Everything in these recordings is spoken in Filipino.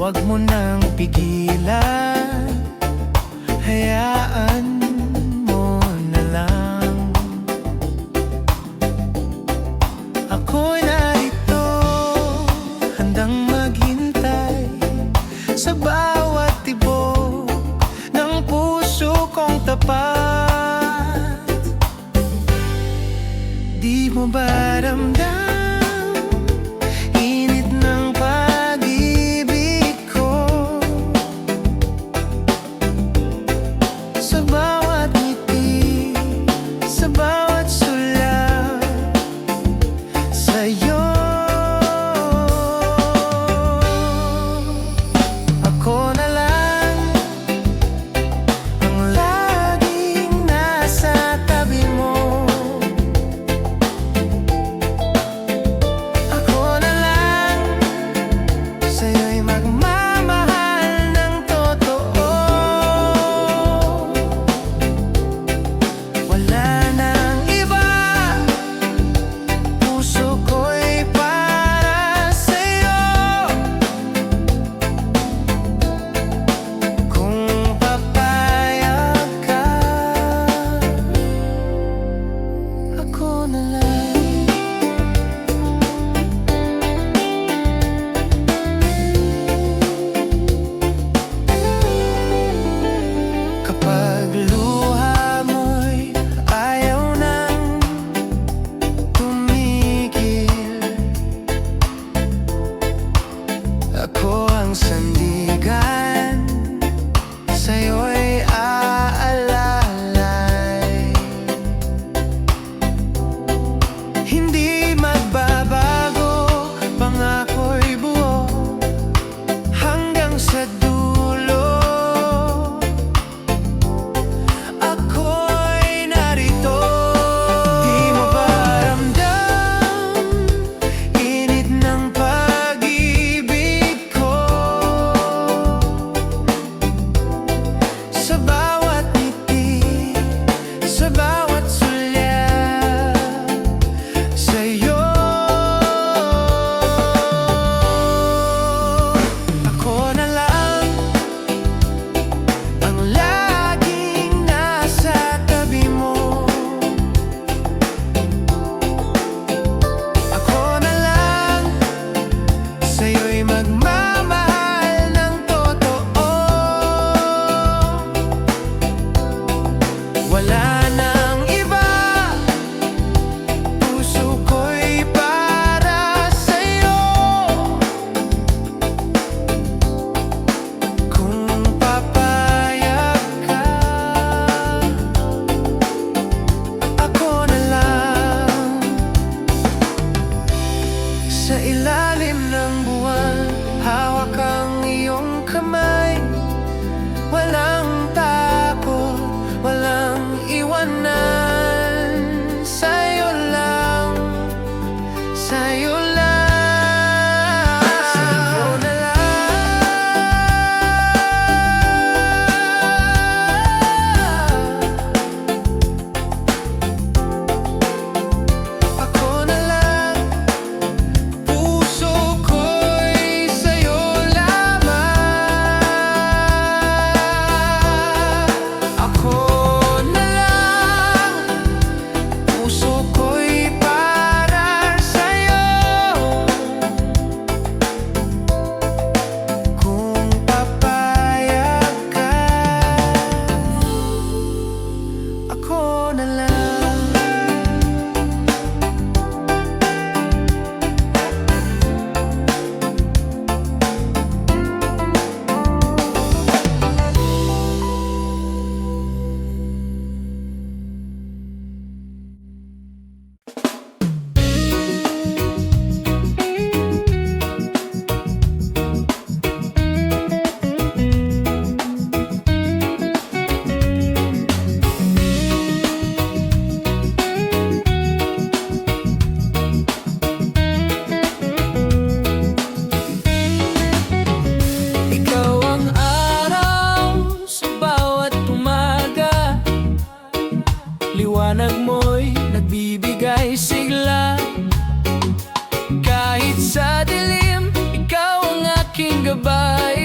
Huwag mo nang pigilan, hayaan mo na lang. Ako'y narito, handang maghintay sa bawat tibok ng puso kong tapat. Di mo ba ramdam init ng pag-ibig ko? Sa bawat ngiti, sa bawat sulat sa'yo. Ako na lang ang laging nasa tabi mo. Ako na lang sa'yo'y magmamahal ng totoo. Wala nang iba, puso ko'y para sa'yo. Kung papayag ka, ako na lang. Kapag luha mo'y ayaw nang tumigil, ako ang sandigan, sa'yo'y aalalay. Hindi magbabago, pangako'y buo hanggang sa dulo. Ako'y narito. Di mo ba ramdam init ng pag-ibig ko? Sa bawat ngiti, sa bawat sulyap sa'yo. Ako na lang ang laging nasa tabi mo. Ako na lang sa'yo'y magmamahal ng totoo. Wala nang iba, puso ko'y para sa'yo. Kung papayag ka, ako na lang. Sa ilalim ng buwan, hawak ang iyong kamay. Walang takot, walang iwanan. Sa'yo lang, sa'yo lang. Sa'yo na lang. Ako na lang, puso ko'y sa'yo lamang. Ako na lang, puso ko'y para sa'yo. Kung papayag ka, ako na lang. Ikaw ang araw sa bawat umaga, liwanag mo'y nagbibigay sigla. Kahit sa dilim, ikaw ang aking gabay.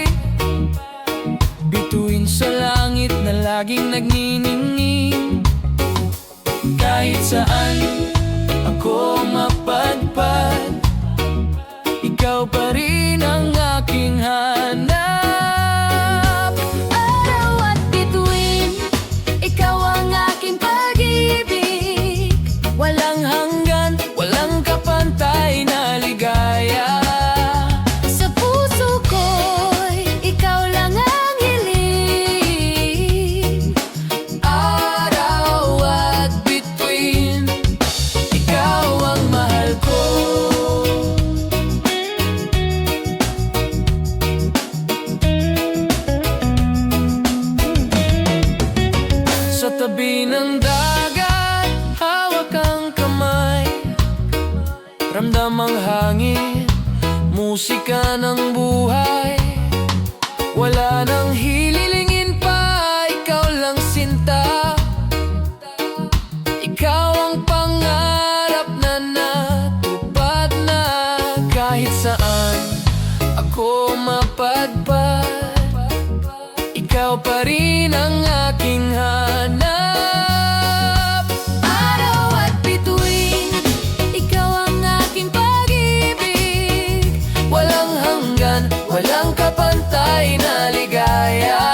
laging nagniningning. Kahit saan ako mapadpad, ikaw pa rin ang aking hanap. Araw at bituin, ikaw ang aking pag-ibig. Walang hanggan, walang kapantay na ligaya. Sa puso ko'y ikaw lang ang hiling. Araw at bituin, ikaw ang mahal ko. Sa tabi ng dagat, hawak ang kamay, ramdam ang hangin, musika ng buhay. Wala nang hililingin pa, ikaw lang sinta. Ikaw ang pangarap na natupad na. Kahit saan ako mapadpad, ikaw pa rin ang aking hanap. Araw at bituin, ikaw ang aking pag-ibig. Walang hanggan, walang kapantay na ligaya.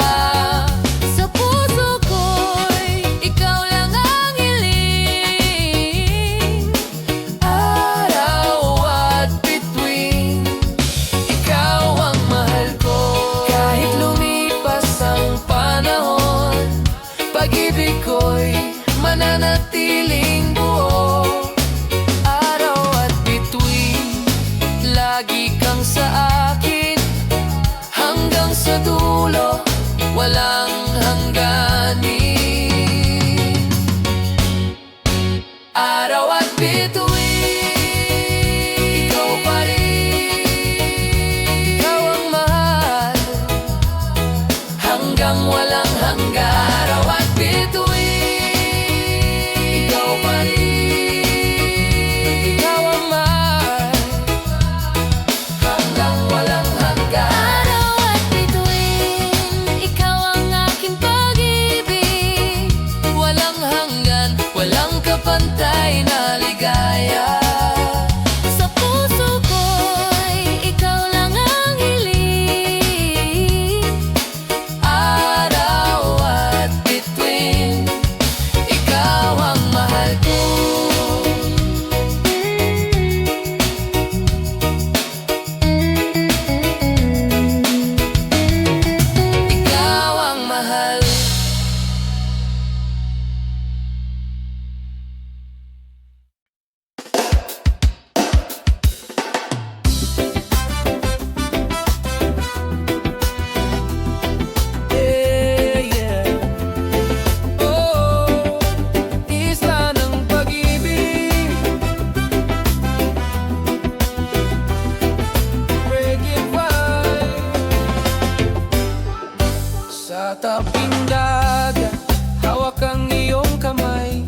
Sa puso ko'y ikaw lang ang hiling. Araw at bituin, ikaw ang mahal ko. Kahit lumipas ang panahon, pag-ibig ko'y mananatiling buo. Araw at bituin, lagi kang sa akin, hanggang sa dulo, walang hangganin. Araw at bituin, ikaw pa rin, ikaw ang mahal, hanggang walang hanggan. Araw at bituin, ikaw pa rin, ikaw ang mahal, hanggang walang hanggan. Araw at bituin, ikaw ang aking pag-ibig. Walang hanggan, walang kapantay na ligaya. Sa puso ko'y ikaw lang ang hiling. Araw at bituin, ikaw ang mahal ko. Ikaw ang mahal. Yeah. Oh, isla ng pag-ibig, reggae vibe. Sa tabing dagat, hawak ang iyong kamay,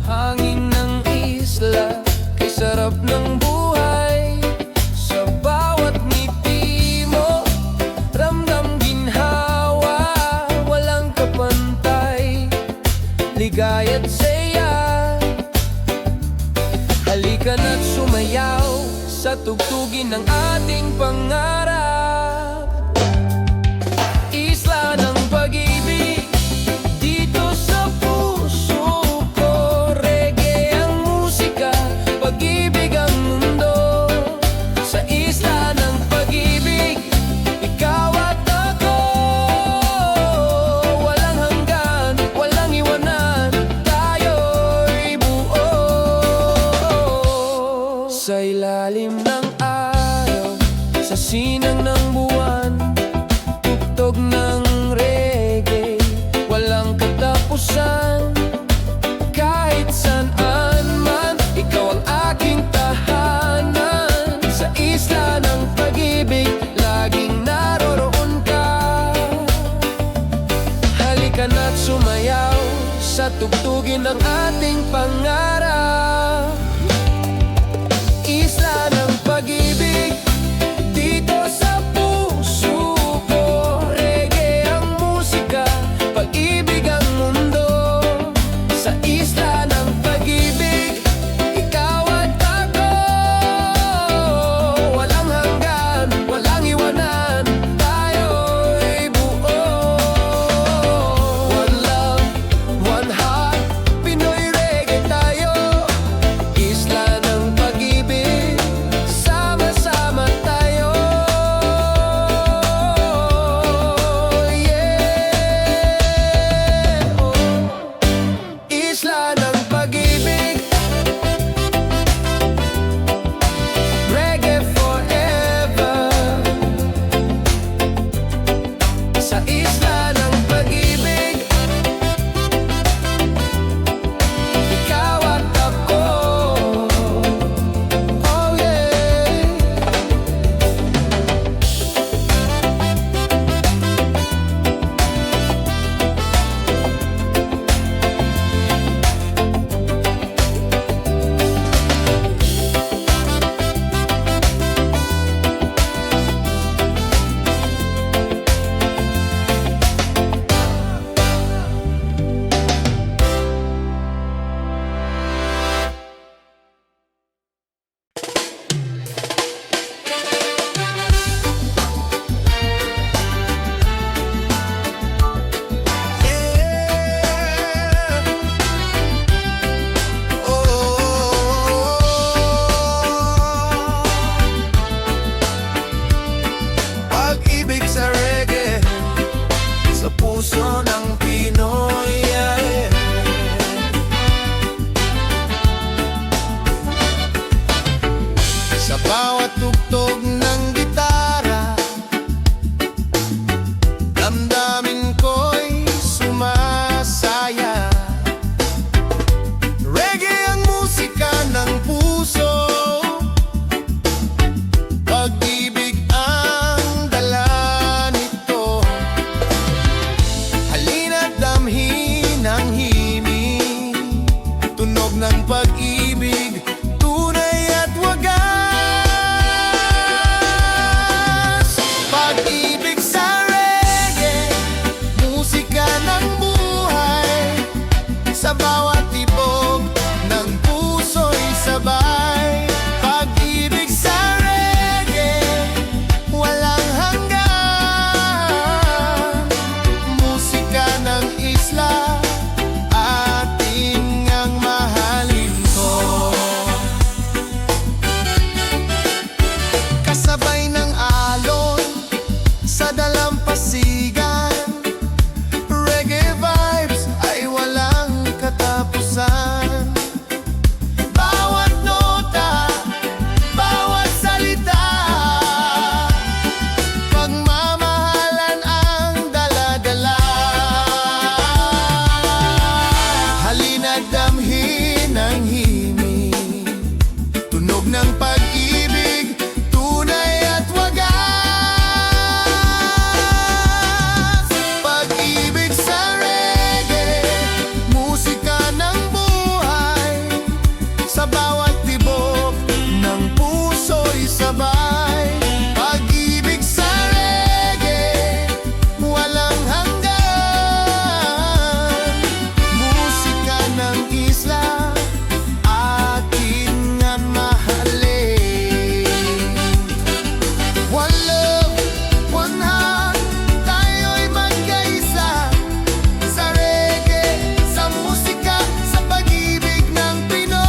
hangin ng isla, kay sarap ng buhay. Sa bawat ngiti mo, ramdam ginhawa, walang kapantay, ligaya't saya. Halika na't sumayaw sa tugtugin ng ating pangarap. Isla ng pag-ibig, dito sa puso ko, reggae ang musika, pag-ibig ang mundo. Sa isla ng pag-ibig, ikaw at ako, walang hanggan, walang iwanan, tayo'y buo. Sa ilalim ng araw, sa sinang ng buwan, tugtog ng reggae, walang katapusan. Kahit saan man, ikaw ang aking tahanan. Sa isla ng pag-ibig, laging naroroon ka. Halika na't sumayaw sa tugtugin ng ating pangarap. Isla ng pag-ibig, dito sa puso tayo'y sabay. Pag-ibig sa reggae, walang hanggan. Musika ng isla, atin nga mahalin. One love, one heart, tayo'y magkaisa. Sa reggae, sa musika, sa pag-ibig ng Pinoy.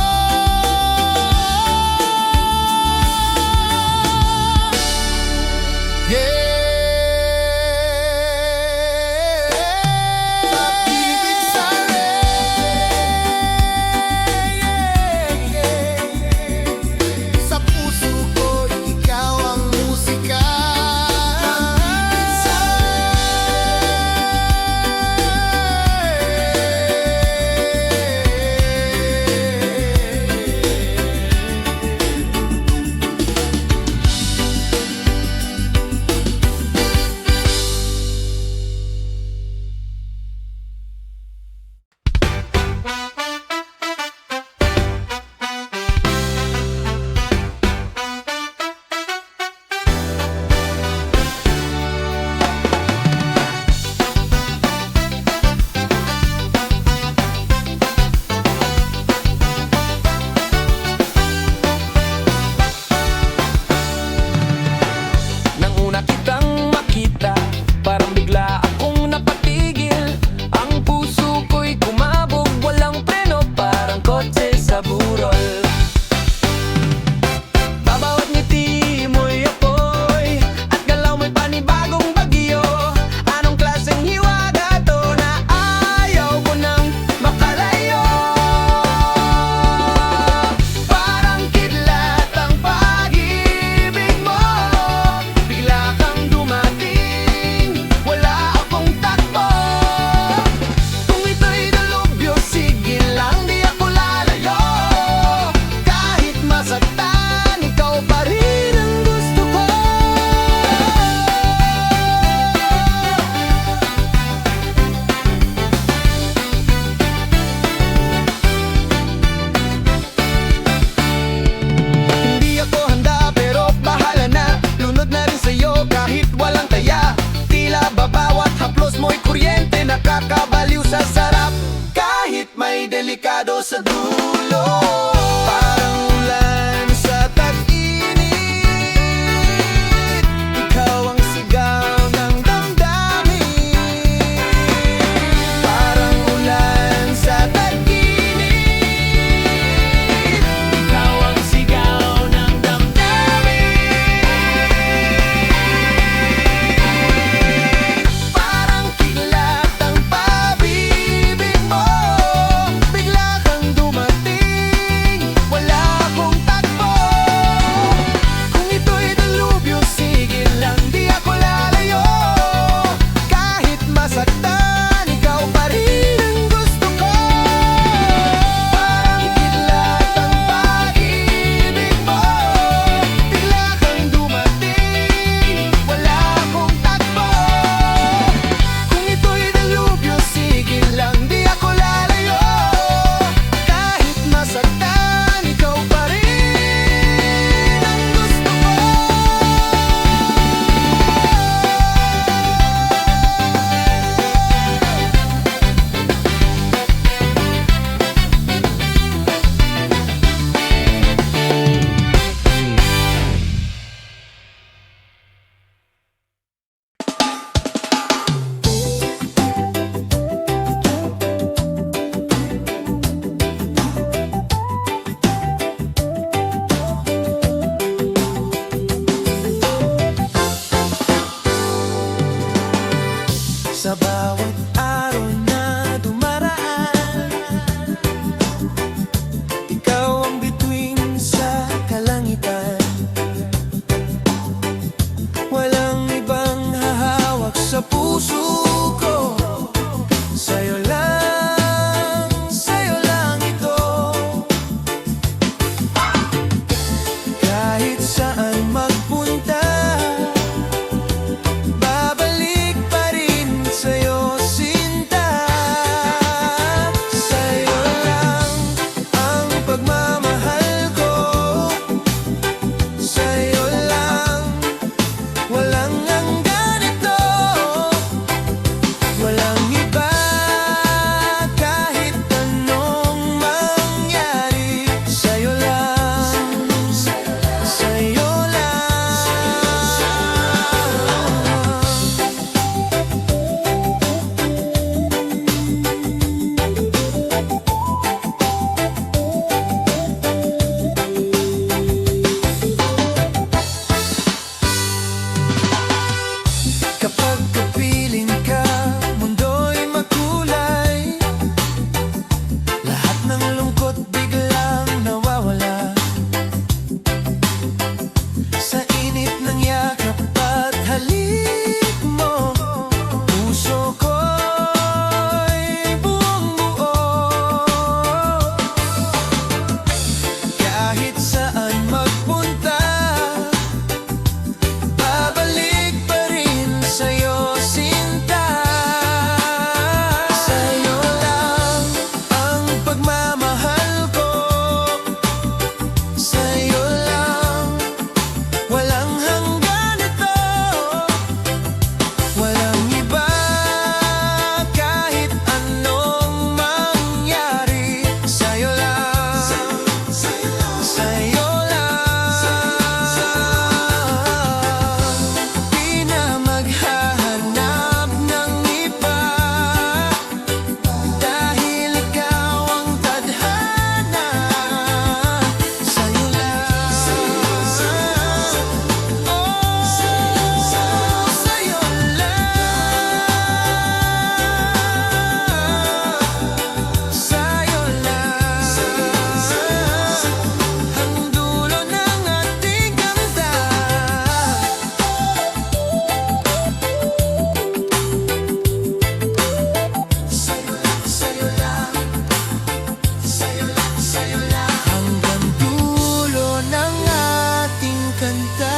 kanta.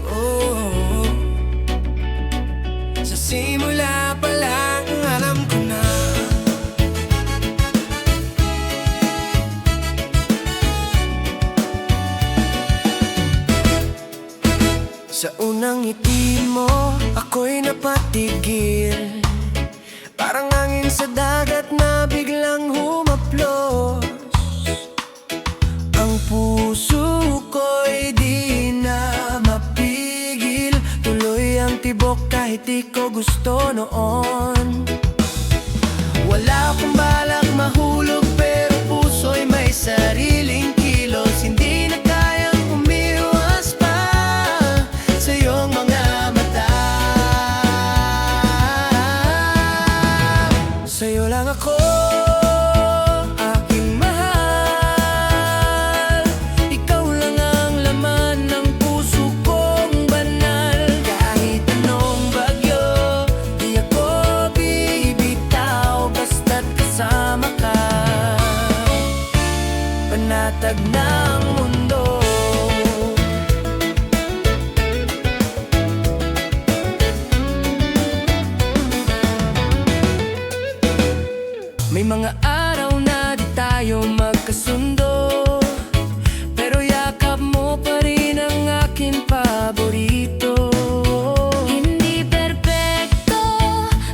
Oh, sa simula pa lang alam ko na sa unang ngiti mo, ako'y napatigil. Parang hangin sa dagat na biglang humaplos. Ang puso ko'y di na mapigil. Tuloy ang tibok kahit di ko gusto noon. Wala akong balak mahulog pero puso'y may sariling kilos. Hindi na kayang umiwas pa sa iyong mga mata. Sa'yo lang ako, aking mahal. Ikaw lang ang laman ng puso kong banal. Kahit anong bagyo, di ako bibitaw basta't kasama ka. Panatag ng mundo. May mga araw na di tayo magkasundo, pero yakap mo pa rin ang akin paborito. Hindi perpekto,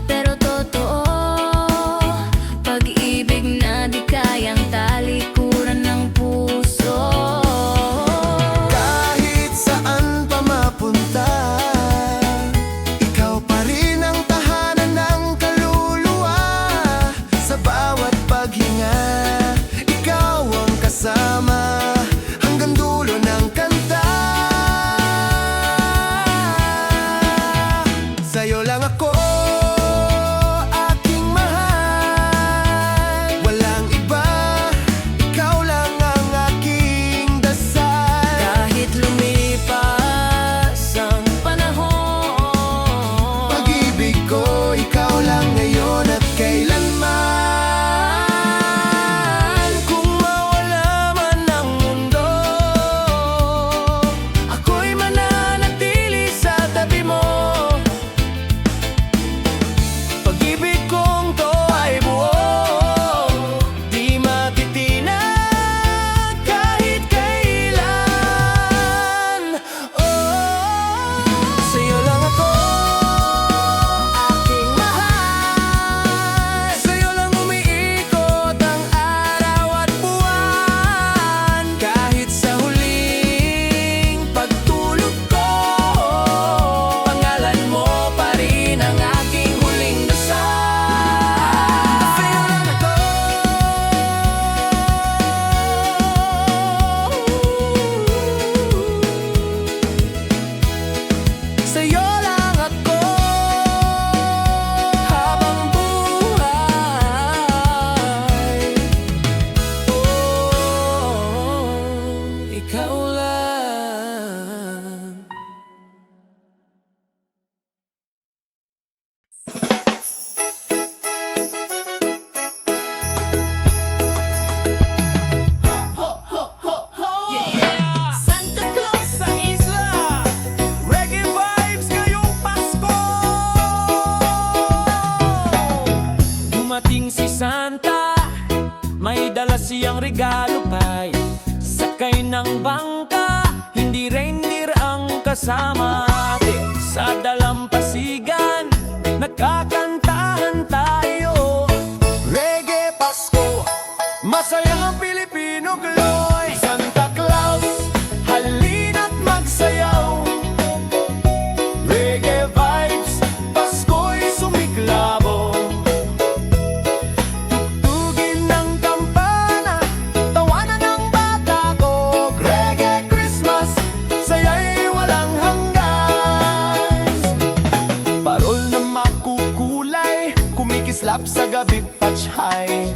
pero totoo. Pag-ibig na di kayang talikuran ng puso. Kahit saan pa mapunta, ikaw pa rin ang tahanan ng kaluluwa. Sa bawat paghinga, ikaw ang kasama hanggang dulo ng kanta. Sa'yo lang ako, aking mahal. Walang iba, ikaw lang ang aking dasal. Kahit lumipas ang panahon, Pag-ibig ko, ikaw lang ngayon at kailanman. Kung mawala man ang mundo, ako'y mananatili sa tabi mo. Pag-ibig kong to ay buo, di matitinag kahit kailan. Oh, sa'yo lang ako, aking mahal. Sa'yo lang umiikot ang araw at buwan. Kahit sa huling pagtulog ko, pangalan mo pa rin ang aking huling dasal. Sa'yo lang ako. Sa'yo lang ako habang buhay. Oh, ikaw lang. Santa Claus sa isla, reggae vibes ngayong Pasko. Dumating si Santa, may dala siyang regalo pa'y sakay ng bangka, hindi reindeer ang kasama. Sa dalampasigan, nagkakantahan tayo. Reggae Pasko, Masayang Pilipino Gloy. Santa Claus, halina't magsayaw. Reggae vibes, Pasko'y sumiklabo. tugtugin ng kampana, tawanan ng bata ko. Reggae Christmas, saya'y walang hanggan. Parol na makukulay, kumikislap sa gabi patchay.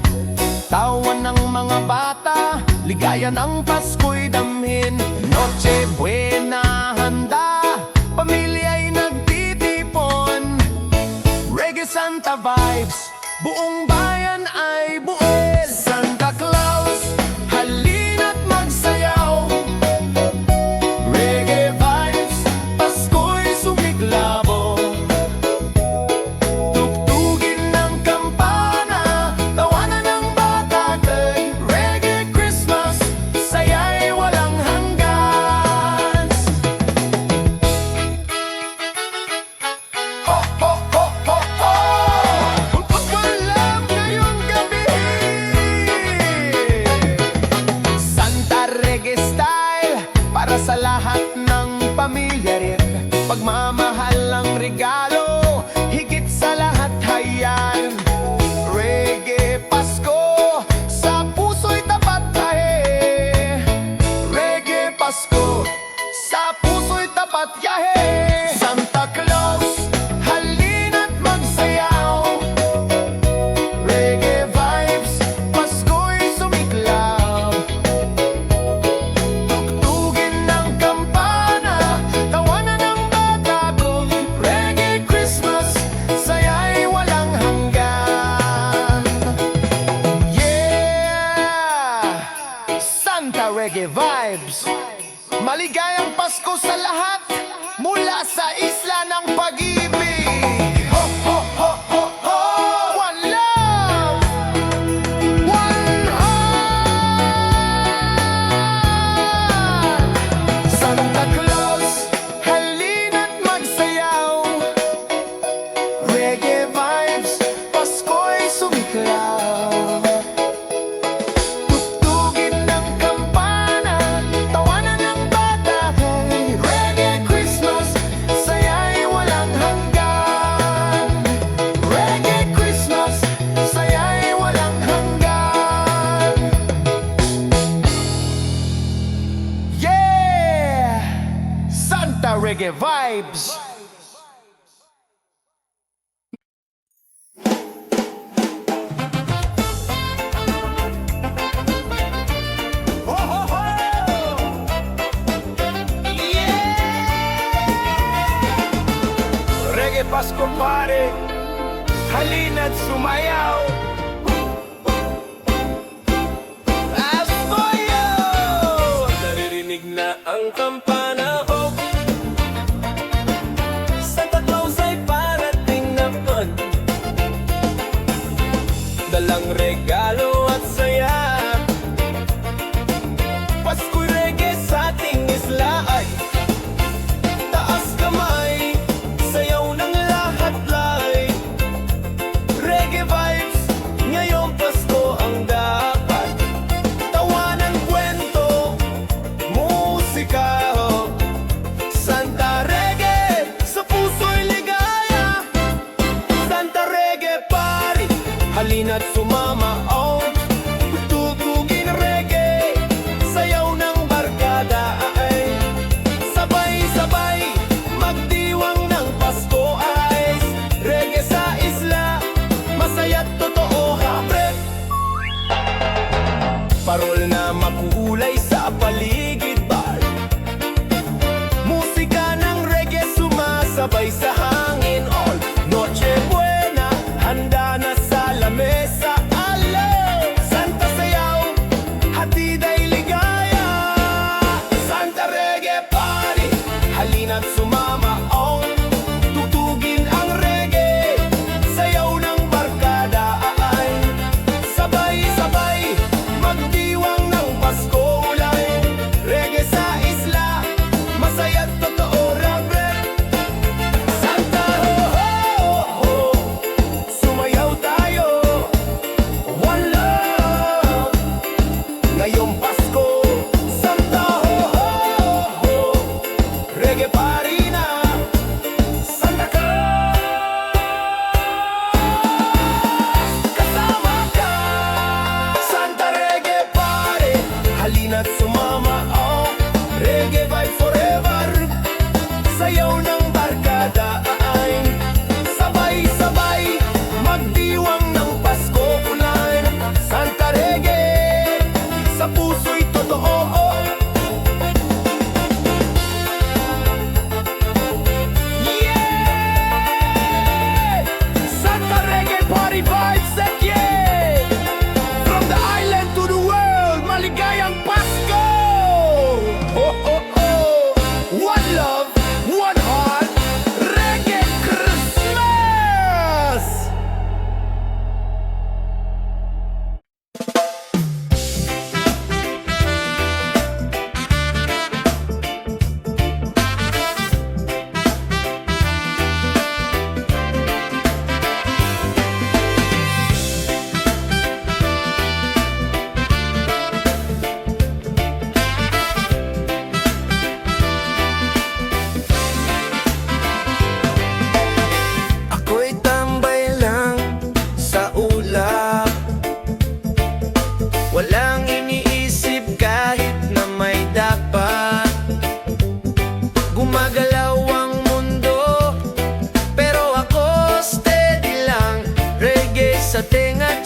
Tawa ng mga bata, ligaya ng Pasko'y damhin. Noche Buena handa, pamilya'y nagtitipon. Santa vibes, buong bayan ay buo. Santa Claus, halina't magsayaw. Reggae vibes, Pasko'y sumiklabo. Tugtugin ng kampana, tawanan ng bata kay Reggae Christmas, saya'y walang hanggan. Ho, ho, ho, ho, ho! Magpapalam ngayong gabi. Santa Reggae style, para sa lahat ng pamilya rin. Pagmamahal ang regalo, higit sa lahat hayan. Reggae Pasko, sa puso'y tapat yahe. Reggae Pasko, sa puso'y tapat yahe. Santa Claus, halina't magsayaw. Reggae vibes, Pasko'y sumiklab. Tugtugin ng kampana, tawanan ng bata kung Reggae Christmas, saya'y walang hanggan. Yeah! Santa Reggae vibes, maligayang Pasko sa lahat, mula sa isla ng pag-ibig. Ho, ho, ho, ho, ho! One love! One heart! Santa Claus, halina't magsayaw. Reggae vibes, Pasko'y sumiklab. Tugtugin ng kampana, tawanan ng bata kay Reggae Christmas, saya'y walang hanggan. Reggae Christmas, saya'y walang hanggan. Yeah! Santa Reggae vibes. Ho, ho, ho! Yeah! Reggae Pasko pare, halina't sumayaw. Paskoyo! Naririnig na ang kampana ko. Santa Claus ay parating naman, dalang regalo at saya. Pasko'y reggae sa ating isla ay taas kamay, sayaw ng lahat lay. Reggae vibes, ngayong Pasko ang dapat. Tawanan, kwento, musika, oh. Santa Reggae, sa puso'y ligaya. Santa Reggae party, halina't sumama, oh. Tugtugin reggae, sayaw ng barkada ay sabay-sabay, magdiwang ng Pasko ay reggae sa isla, masaya't totoo kapre. Parol na makulay sa paligid bar, musika ng reggae sumasabay sa hangin. All Noche Buena, handa na sa lamesa, ale.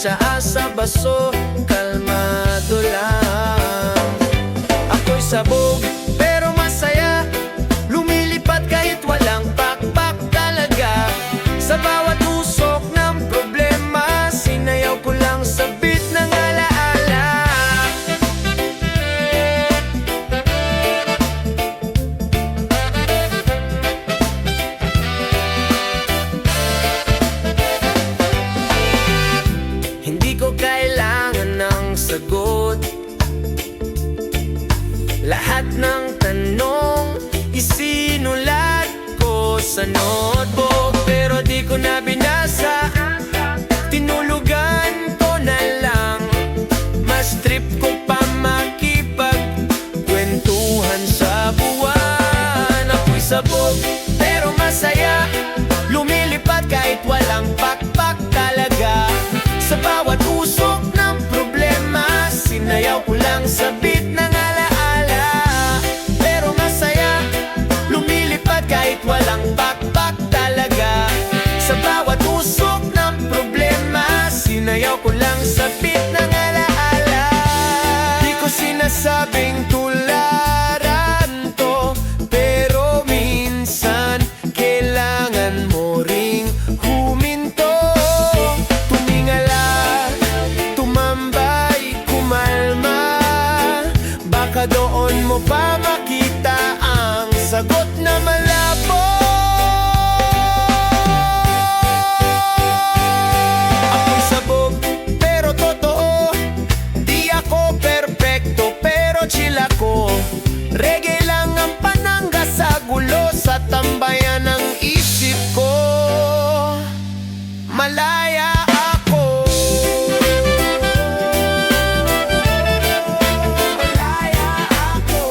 tsaa sa baso, kalmado lang. Ako'y sabog pero masaya, lumilipad kahit walang pakpak talaga. Sa bawat usok ng problema, sinayaw ko lang sa beat ng alaala. Hindi ko kailangan ng sagot, lahat ng tanong isinulat ko sa notebook. Pero di ko na binasa, tinulugan ko na lang. Mas trip ko pa makipagkwentuhan sa buwan. Ako'y sabog pero masaya, lumilipad kahit walang pakpak talaga. Sa bawat usok ng problema, sinayaw ko lang sa beat ng alaala. Pero masaya, lumilipad kahit walang pakpak talaga. Sa bawat usok ng problema, sinayaw ko lang sa beat ng alaala. Di ko sinasabing tularan to, pero minsan kailangan mo ring huminto. Tumingala, tumambay, kumalma. Baka doon mo pa makita ang sagot na malabo. Ako'y sabog pero totoo, di ako perpekto pero chill ako. Reggae lang ang panangga sa gulo, sa tambayan ng isip ko. Malaya ako. Malaya ako.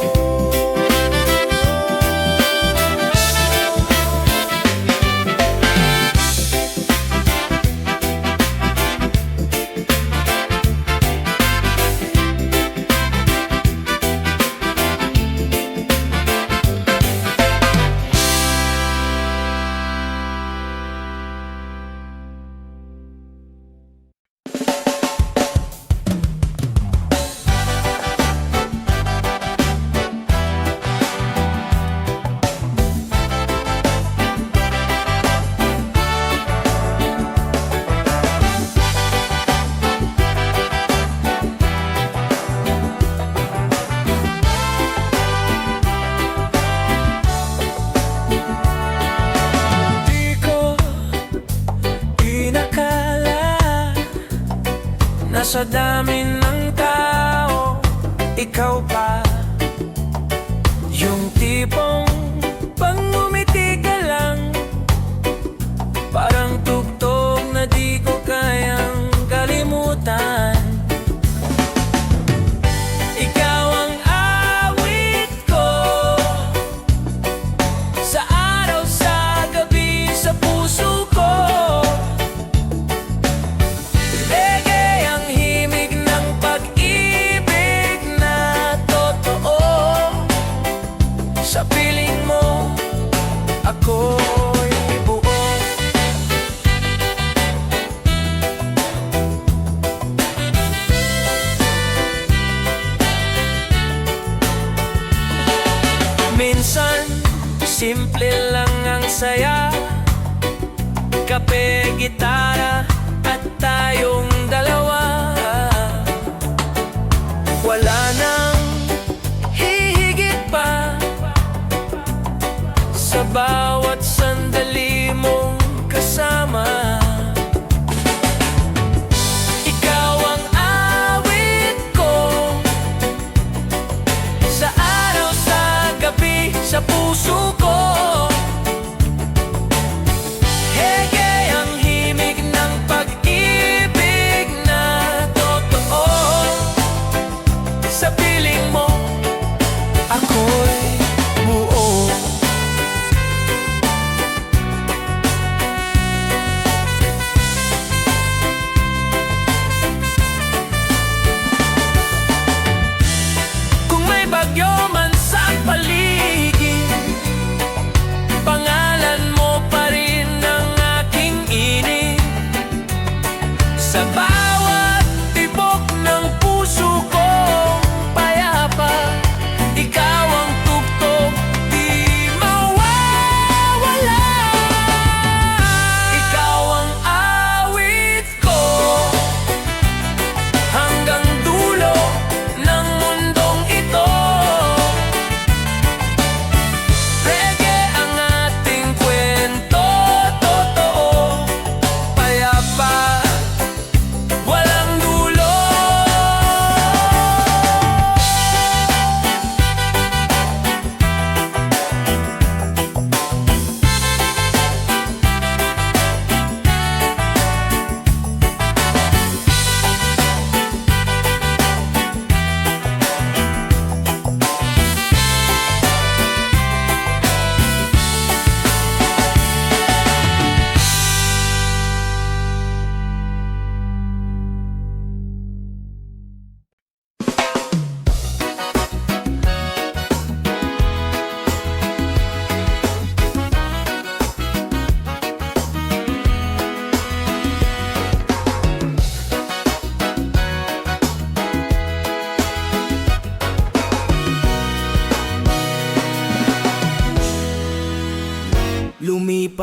Di ko inakala na sa dami ng tao, ikaw pa yung tipong pang ngumiti ka lang, parang tugtog na di ko kayang kalimutan. Ikaw ang awit ko, sa araw, sa gabi, sa puso ko. Reggae ang himig ng pag-ibig na totoo. Sa piling mo, ako'y buo. Minsan, simple lang ang saya, kape, gitara, at tayong dalawa. Wala nang hihigit pa sa bawat sandali mong kasama. Ikaw ang awit ko, sa araw, sa gabi, sa puso ko. Reggae ang himig ng pag-ibig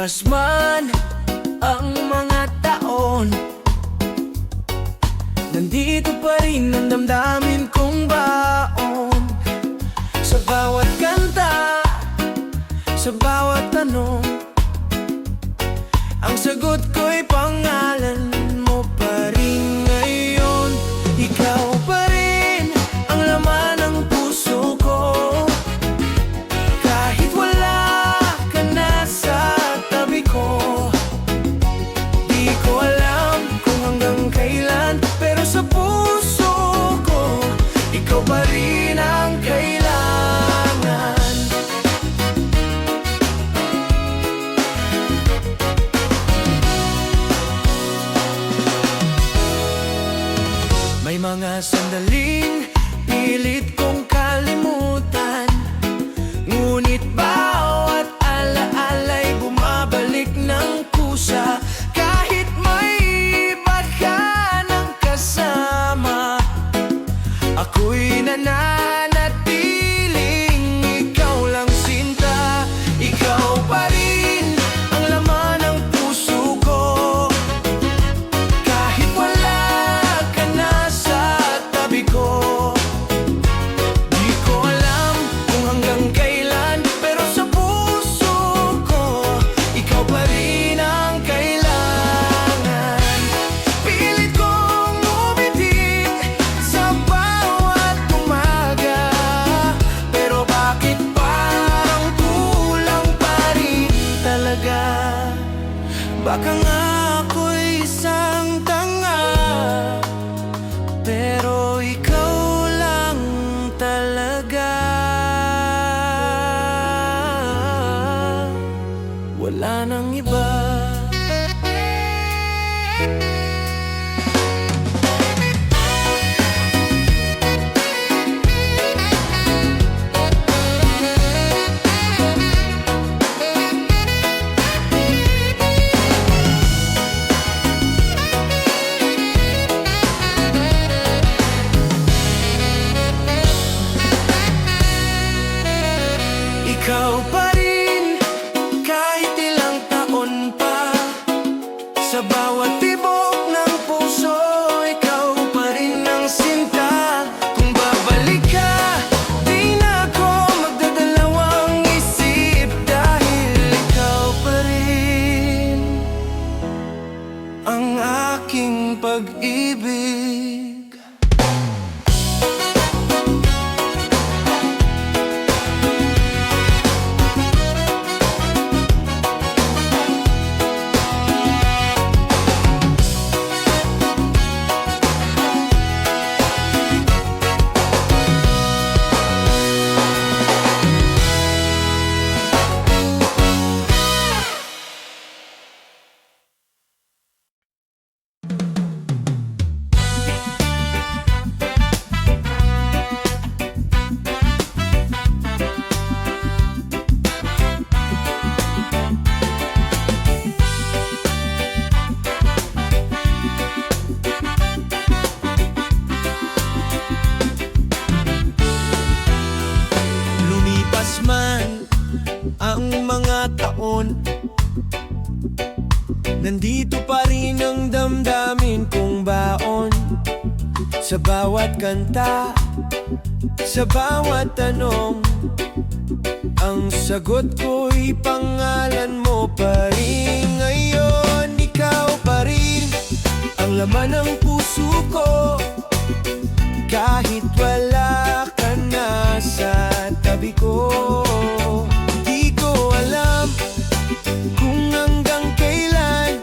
Lumipas man ang mga taon, nandito pa rin ang damdamin kong baon. Sa bawat kanta, sa bawat tanong, ang sagot ko'y pangalan mo pa rin ngayon. Ikaw pa rin ang laman ng puso ko, kahit wala ka na sa tabi ko. Di ko alam kung hanggang kailan, pero sa puso ko, ikaw pa rin ang kailangan. May mga sandaling pilit kong kalimutan, ngunit bawat alaala'y bumabalik ng kusa. Kahit may iba ka ng kasama, ako'y nananatiling ikaw lang sinta. Ikaw pa rin ang laman ng puso ko, kahit wala ka na sa tabi ko. Di ko alam kung hanggang kailan, pero sa puso ko, ikaw pa rin ang kailangan. Pilit kong umitig sa bawat umaga, pero bakit parang kulang pa rin talaga? Baka nga ako'y isang tanga, pero ikaw lang talaga. Wala nang iba. Ikaw pa rin kahit ilang taon pa, sa bawat tibok ng puso, ikaw pa rin ang sinta. Kung babalik ka, di na ako magdadalawang isip, dahil ikaw pa rin ang aking pag-ibig. Lumipas man ang mga taon, nandito pa rin ang damdamin kong baon. Sa bawat kanta, sa bawat tanong, ang sagot ko'y pangalan mo pa rin ngayon. Ikaw pa rin ang laman ng puso ko, kahit wala ka na sa tabi ko. Di ko alam kung hanggang kailan,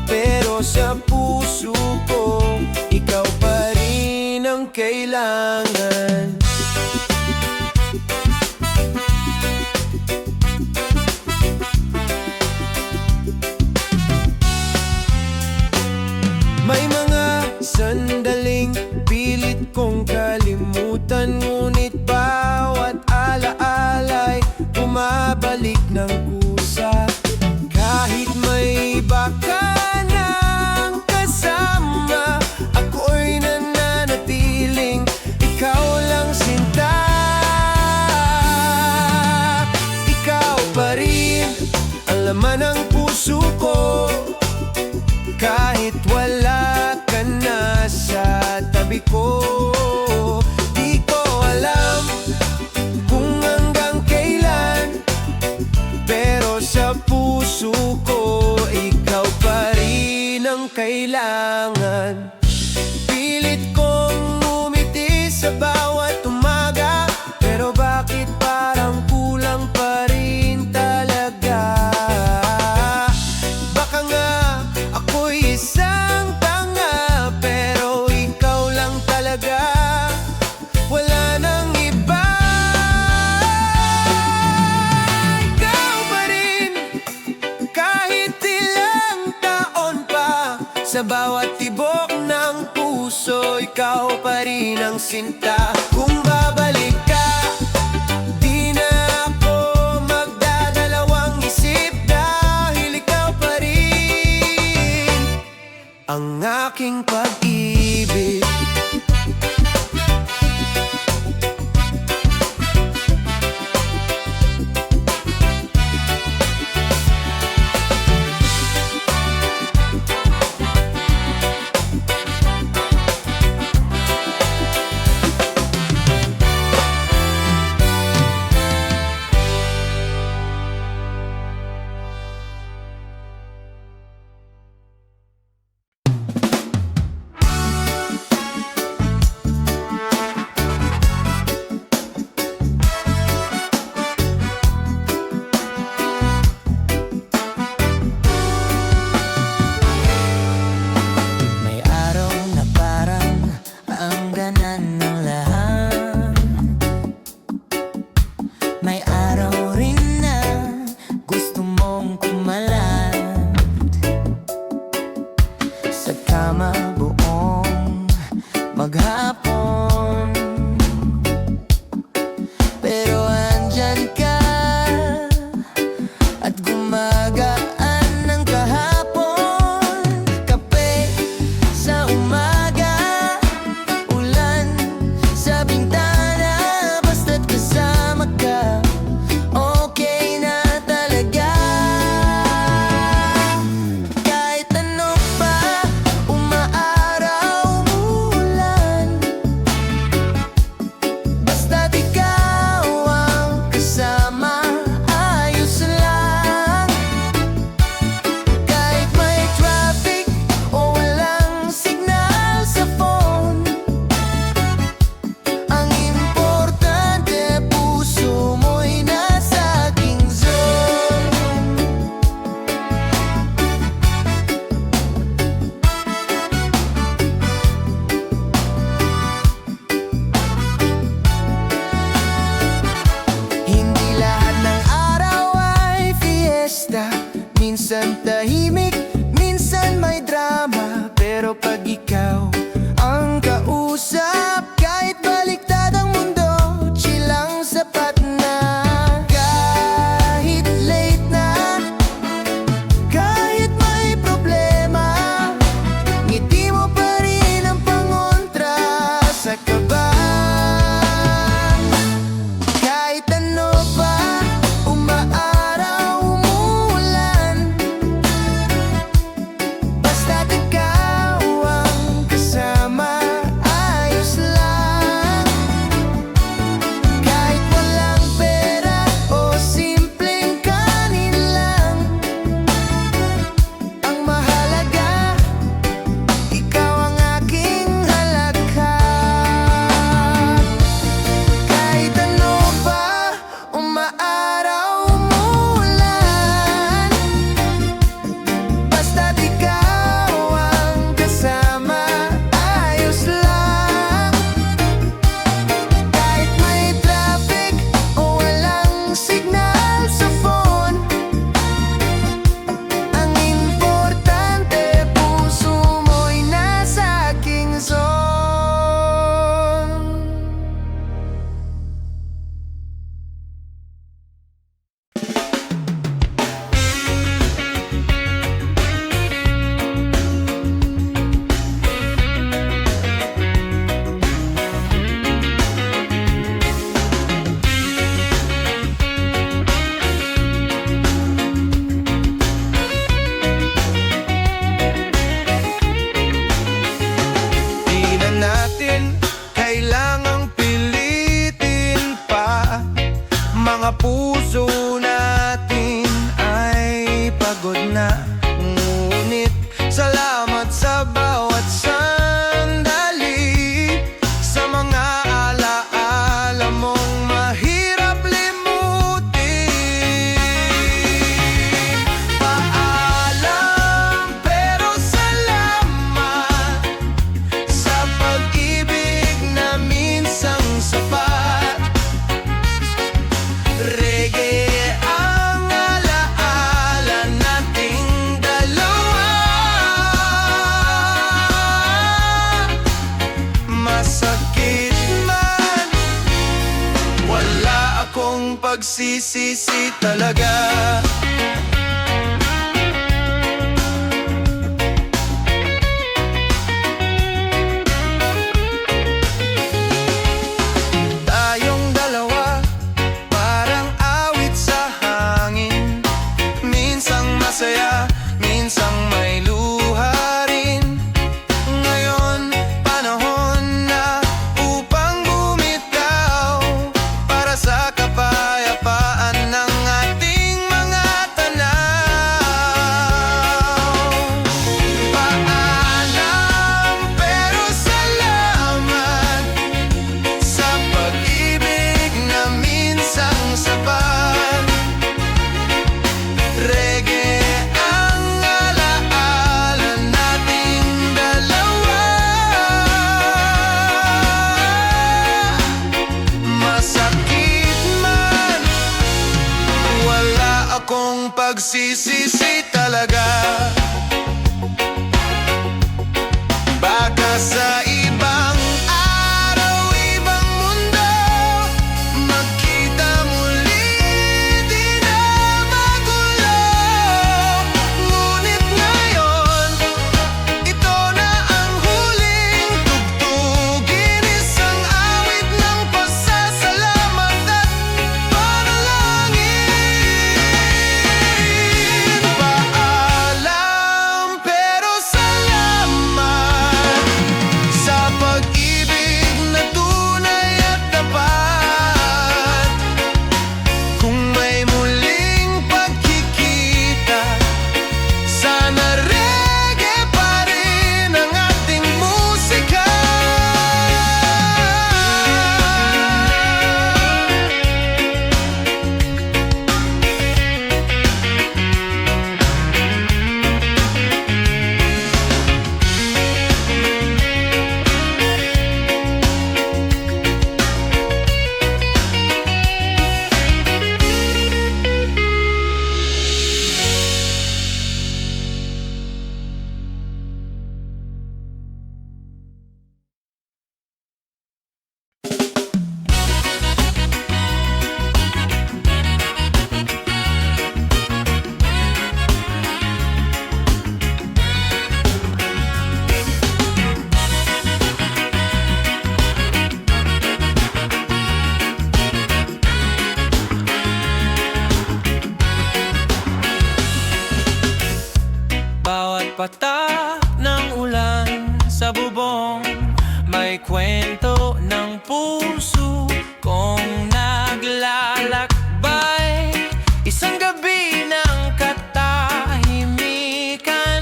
pero sa puso ko, ikaw pa rin ang kailangan. May mga sandaling pilit kong kalimutan, ngunit bawat alaala'y bumabalik ng kusa. Kahit may iba ka ng kasama, Ngunit wala ka na sa tabi ko. Di ko alam kung hanggang kailan, pero sa puso ko ikaw pa rin ang kailangan. Pilit kong ngumiti sa bawat umaga, pero bakit parang kulang pa rin talaga? Baka nga ako'y isang tanga, pero ikaw lang talaga, wala nang iba. Ikaw pa rin, kahit ilang taon pa, sa bawat tibok ng puso, ikaw pa rin ang sinta. Kung babalik ka, di na ako magdadalawang isip, dahil ikaw pa rin ang aking pag-ibig. May araw na parang ang ganan ng lahat. May araw rin na gusto mong kumalat sa kama buong maghapon, pero andyan ka at gumagaan ng kahapon. Kape sa umaga, ulan sa bintana, basta't kasama ka, okay na talaga. Kahit ano pa umaabot pagsisisi talaga. Tayong dalawa, parang awit sa hangin. Minsang masaya, minsang may luha rin. Ngayon, panahon na upang bumitaw para sa kapayapaan ng ating mga tanaw. Paalam pero salamat sa pag-ibig na minsang sapat. Reggae ang alaala nating dalawa. Masakit man, wala akong pagsisisi talaga. Baka sa ibang araw, ibang mundo, magkita muli, di na magulo. Ngunit ngayon, ito na ang huling tugtugin. Isang awit ng pasasalamat at panalangin. Paalam pero salamat sa pag-ibig na tunay at tapat. Kung may muling pagkikita, sana reggae pa rin ang ating musika. Bawat patak ng ulan sa bubong, may kwento ng puso kong naglalakbay. Isang gabi ng katahimikan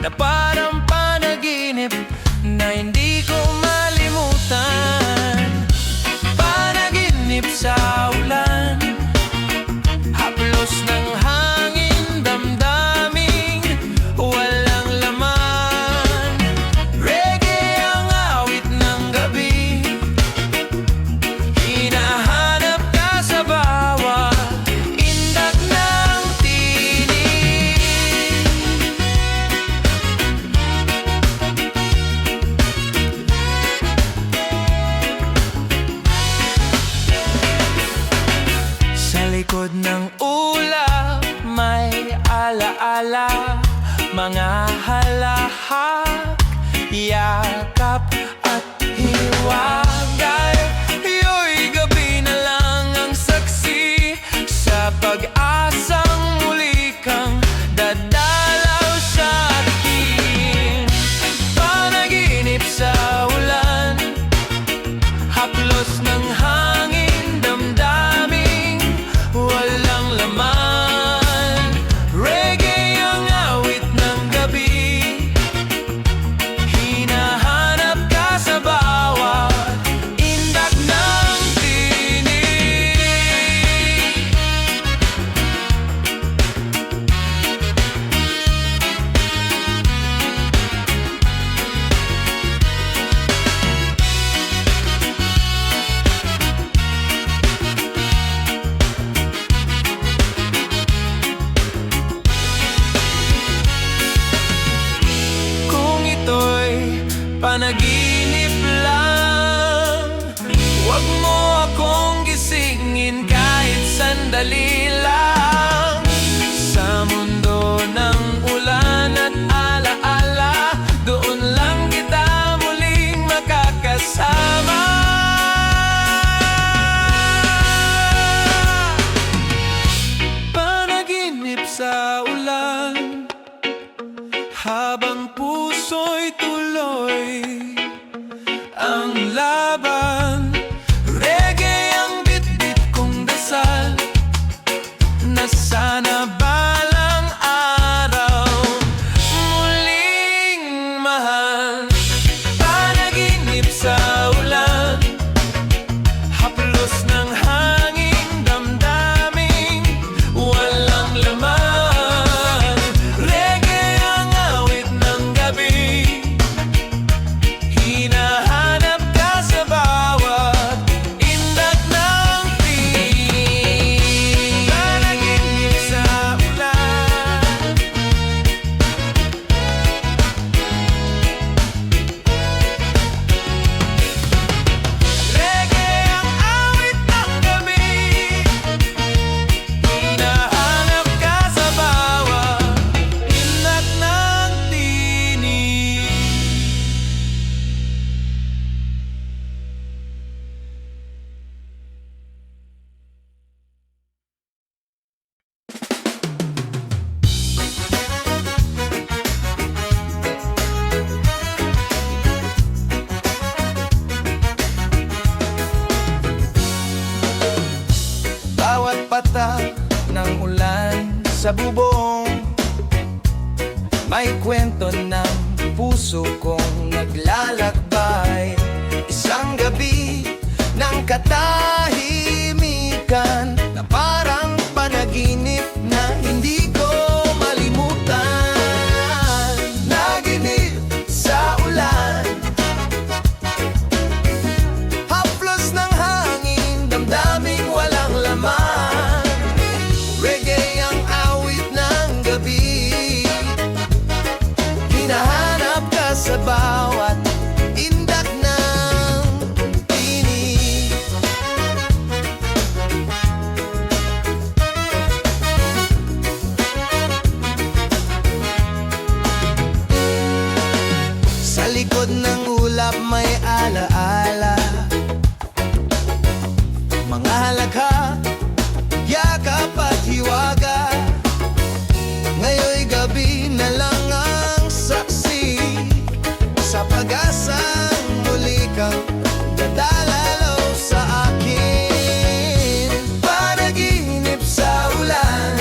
na parang panaginip na hindi ko malimutan. Panaginip sa ulan, haplos ng hangin, damdaming walang laman. Reggae ang awit ng gabi, hinahanap ka sa bawat indak ng tinig. Sa likod ng ulap may alaala, mga halahak, yakap at hiwagay. Iyo'y gabi na lang ang saksi sa pag-asang muli kang dadalaw sa akin. Panaginip sa ulan, haplos ng hangin, damdaming walang laman. Reggae ang awit ng gabi, hinahanap ka sa bawat indak ng tinig. Kung ito'y panaginip lang, huwag mo akong gisingin kahit sandali. Habang puso'y tuloy ang laban, reggae ang bitbit kong dasal, na sana balang araw muling mahal. Panaginip sa ulan, haplos ng hanging damdaming walang laman. Reggae ang awit ng gabi, hinahanap ka sa bawat indak ng tinig. Panaginip sa ulan, reggae ang awit ng gabi, hinahanap ka sa bawat indak ng tinig. Bawat patak ng ulan sa bubong, may kwento ng puso kong naglalakbay. Isang gabi ng katahimikan na parang panaginip na hindi ko malimutan. Naginip sa ulan, haplos ng hangin, damdaming walang laman. Reggae ang awit ng gabi, hinahanap ka sa bawat indak ng tinig. Sa likod ng ulap may alaala, mga halakha, yakap at hiwaga. Ngayon'y gabi na lang ang saksi sa pag-asang muli kang dadalalaw sa akin. Panaginip sa ulan,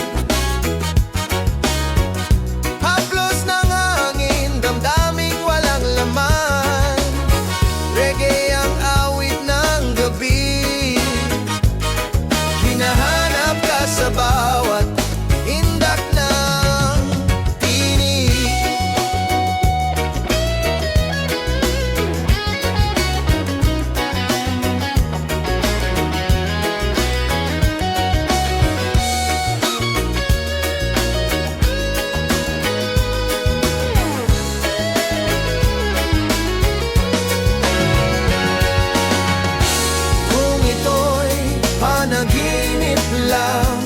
haplos ng hangin, damdaming walang laman. Reggae ang awit ng gabi, hinahanap ka sa bawat indak ng tinig. Kung ito'y panaginip lang,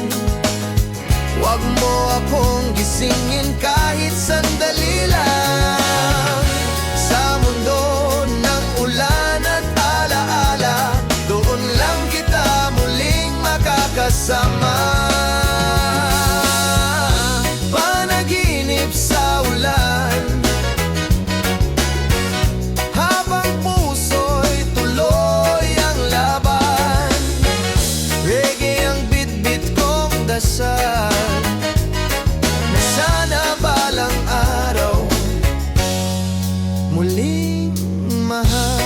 wag mo akong gisingin kahit sandali lang. Sa mundo ng ulan at alaala, doon lang kita muling makakasama. Panaginip sa ulan, habang puso'y tuloy ang laban. Reggae ang bitbit kong dasal, na sana balang araw muling mahal.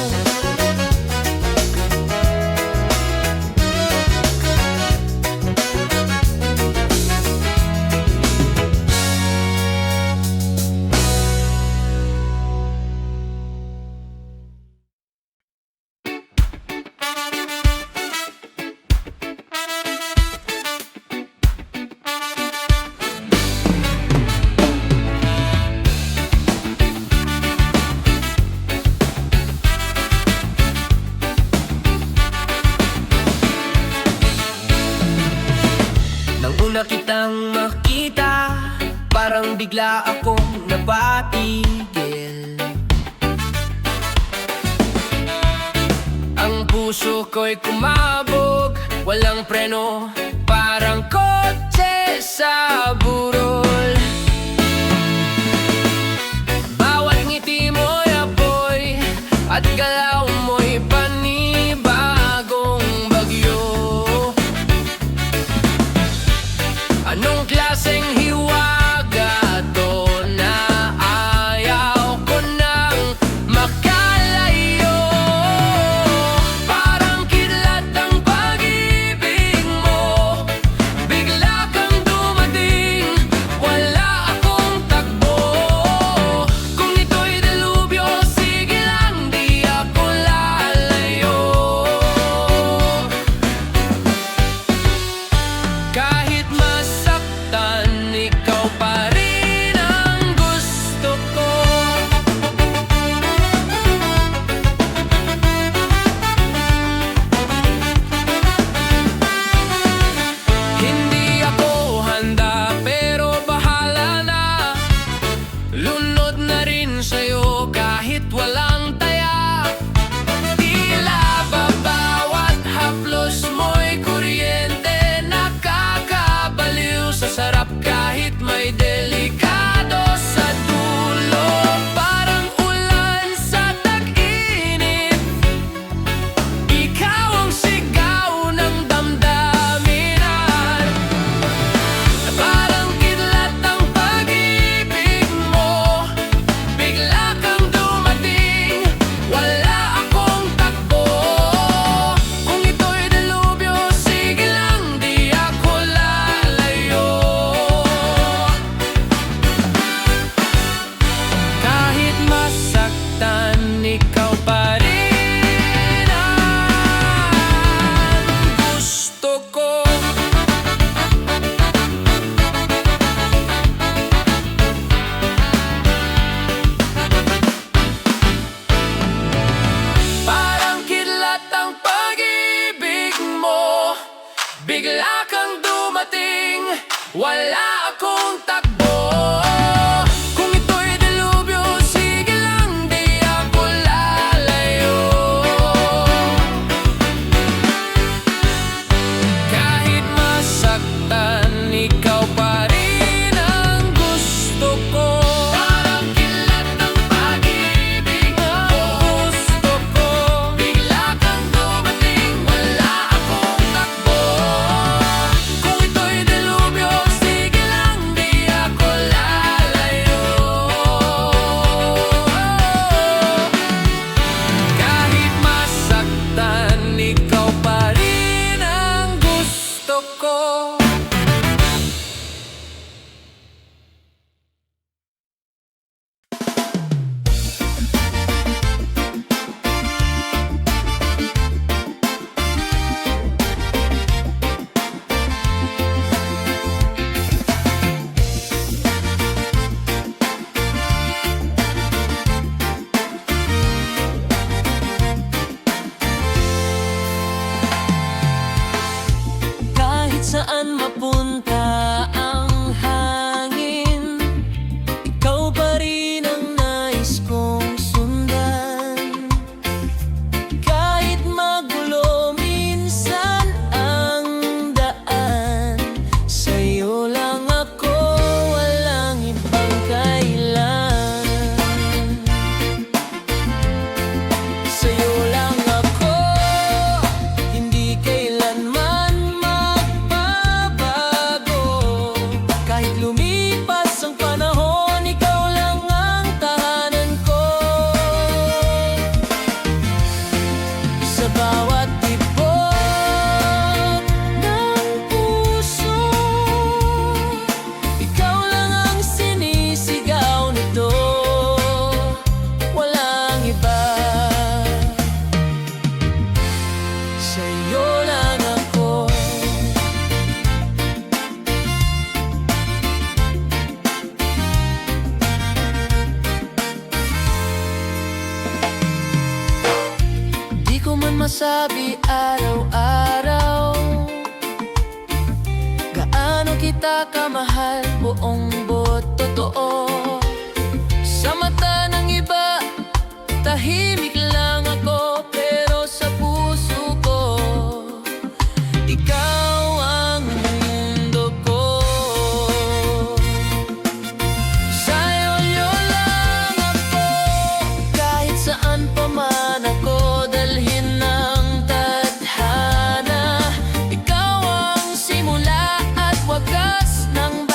Nang una kitang makita, parang bigla akong napatigil. Ang puso ko'y kumabog, walang preno, parang kotse sa burol. susunod na rin sa'yo kahit walang taya. Tila ba bawat haplos mo'y kuryente, nakakabaliw sa sarap kahit may delikado sa dulo. Parang ulan sa tag-init, ikaw ang sigaw ng damdaminan. Parang kidlat ang pag-ibig mo, bigla kang dumating, wala akong takbo. Kung ito'y delubyo, sige lang, di ako lalayo. Kahit masaktan, ikaw pa rin ang gusto ko. Parang kidlat ang pag-ibig mo, bigla kang dumating, wala akong takbo. Kung ito'y delubyo, sige lang, di ako lalayo. Kahit masaktan, ikaw pa rin ang gusto ko. Parang kidlat ang pag-ibig mo, gusto ko. Bigla kang dumating, wala akong takbo. Kung ito'y delubyo, sige lang, di ako lalayo. Kahit masaktan, ikaw pa rin ang gusto ko. Kahit saan mapunta ang hangin, ikaw pa rin ang nais kong sundan. Kahit magulo minsan ang daan, sa'yo lang ako, walang ibang kailan. Sa'yo lang ako, hindi kailanman magbabago. Kahit lumipas ang panahon, ikaw lang ang tahanan ko. Sa bawat tibok ng puso, ikaw lang ang sinisigaw nito, walang iba. Sa'yo lang ako. Di ko man masabi araw-araw gaano kita kamahal, buong buot totoo. Sa mata ng iba, tahimik lang ako, pero sa puso ko, ikaw ang mundo ko. Sa'yo lang ako, kahit saan pa man ako dalhin ng tadhana. Ikaw ang simula at wakas ng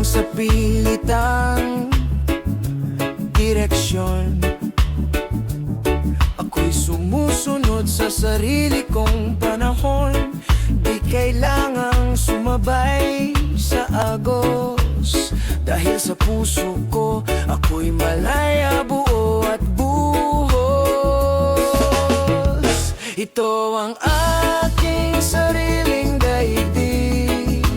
sa pilitang direksyon. Ako'y sumusunod sa sarili kong panahon. Di kailangang sumabay sa agos. Dahil sa puso ko, ako'y malaya, buo at buhos. Ito ang aking sariling daigdig,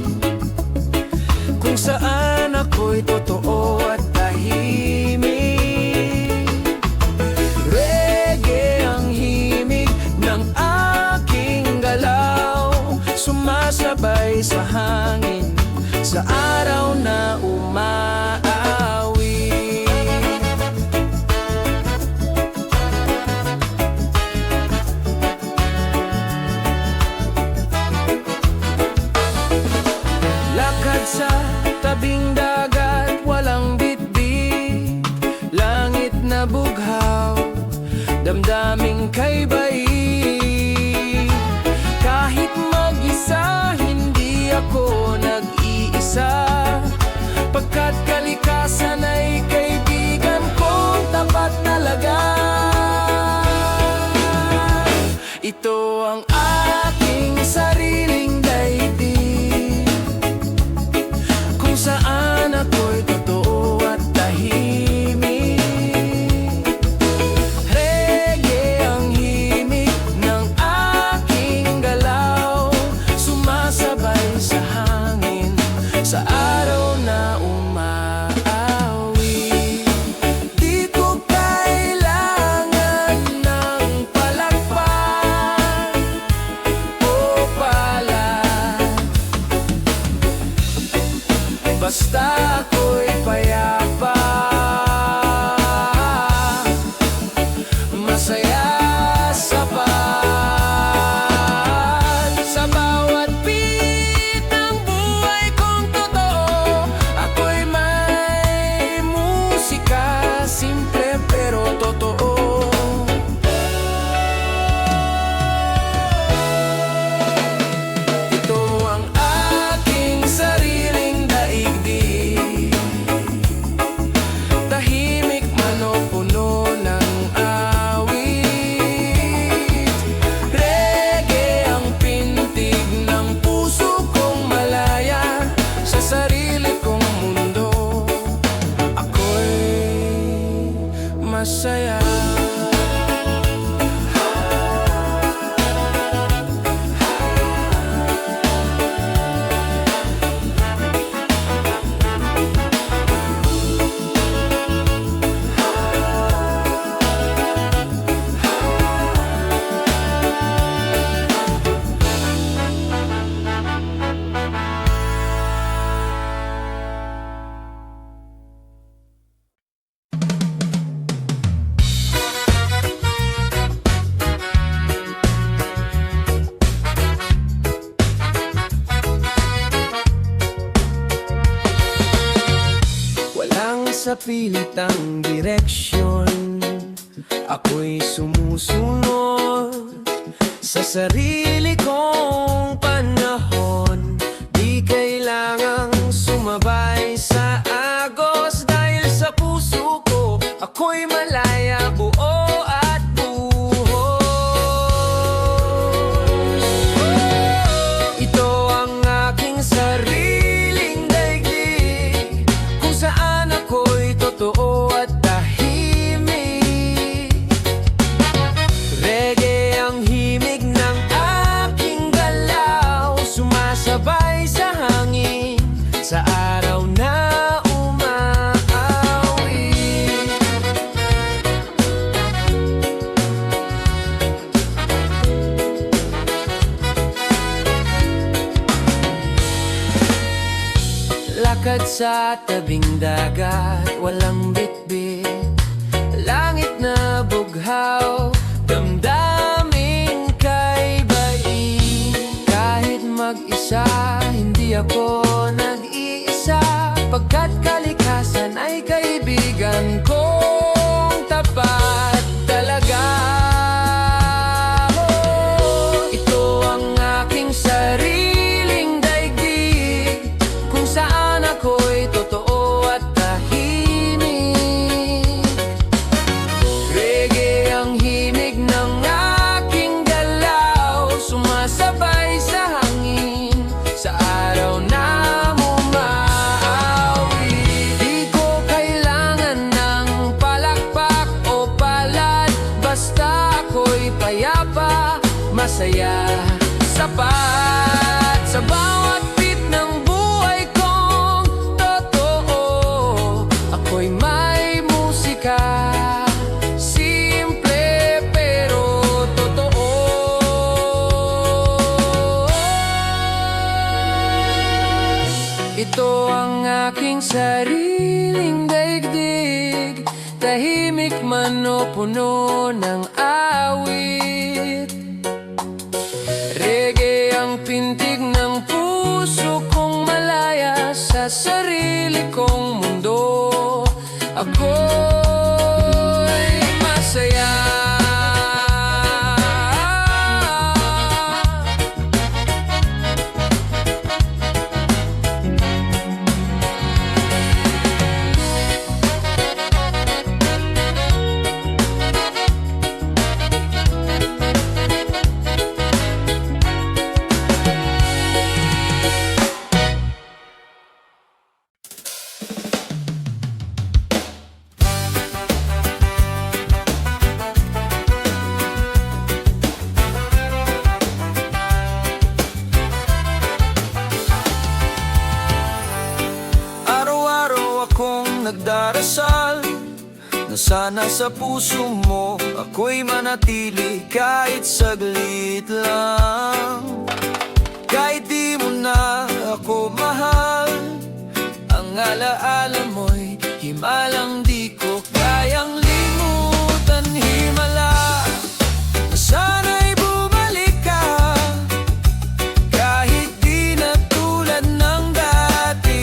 kung saan ako'y totoo at tahimik. Reggae ang himig ng aking galaw, sumasabay sa hangin sa araw na umaawi. Lakad sa tabing dagat, walang bitbit, langit na bughaw, damdaming kay bait. Kahit mag-isa, hindi ako nag-iisa, pagkat kalikasan ay kaibigan kong tapat talaga. Ito ang aking sariling daigdig, kung saan ako'y totoo at tahimik. Reggae ang himig ng aking galaw, sumasabay sa hangin sa araw na umaawi. Di ko kailangan ng palakpak o palad, basta ako'y payapa, masaya sapat. Sa bawat bit ng buhay kong totoo, ako'y may musika, simple pero totoo. Ito ang aking sariling daigdig, tahimik man o puno ng awit. Reggae ang pintig ng puso kong malaya, sa sarili kong mundo ako'y masaya. Walang sa pilitang direksyon, ako'y sumusunod sa sarili kong panahon. Di kailangang sumabay sa agos, dahil sa puso ko, ako'y malaya, buo at buhos. Ito ang aking sariling daigdig, kung saan ako'y totoo at tahimik. Reggae ang himig ng aking galaw, sumasabay sa hangin sa araw na umaawi. Lakad sa tabing dagat, walang bitbit, langit na bughaw, damdaming kay bait. Kahit mag-isa, hindi ako nag-iisa, pagkat kalikasan ay kaibigan kong tapat talaga. Ito ang aking sariling daigdig, kung saan ako'y totoo masaya. Sapat sa bawat bit ng buhay kong totoo. Ako'y may musika, simple pero totoo. Ito ang aking sariling daigdig, tahimik man o puno ng awit. Reggae ang pintig ng puso kong malaya sa sarili kong mundo. Ako'y masaya. Araw-araw akong nagdarasal na sana sa puso mo ako'y manatili kahit saglit lang. Kahit di mo na ako mahal, ang alaala mo'y himalang di ko kayang limutan. Himala na sana'y bumalik ka, kahit di na tulad ng dati.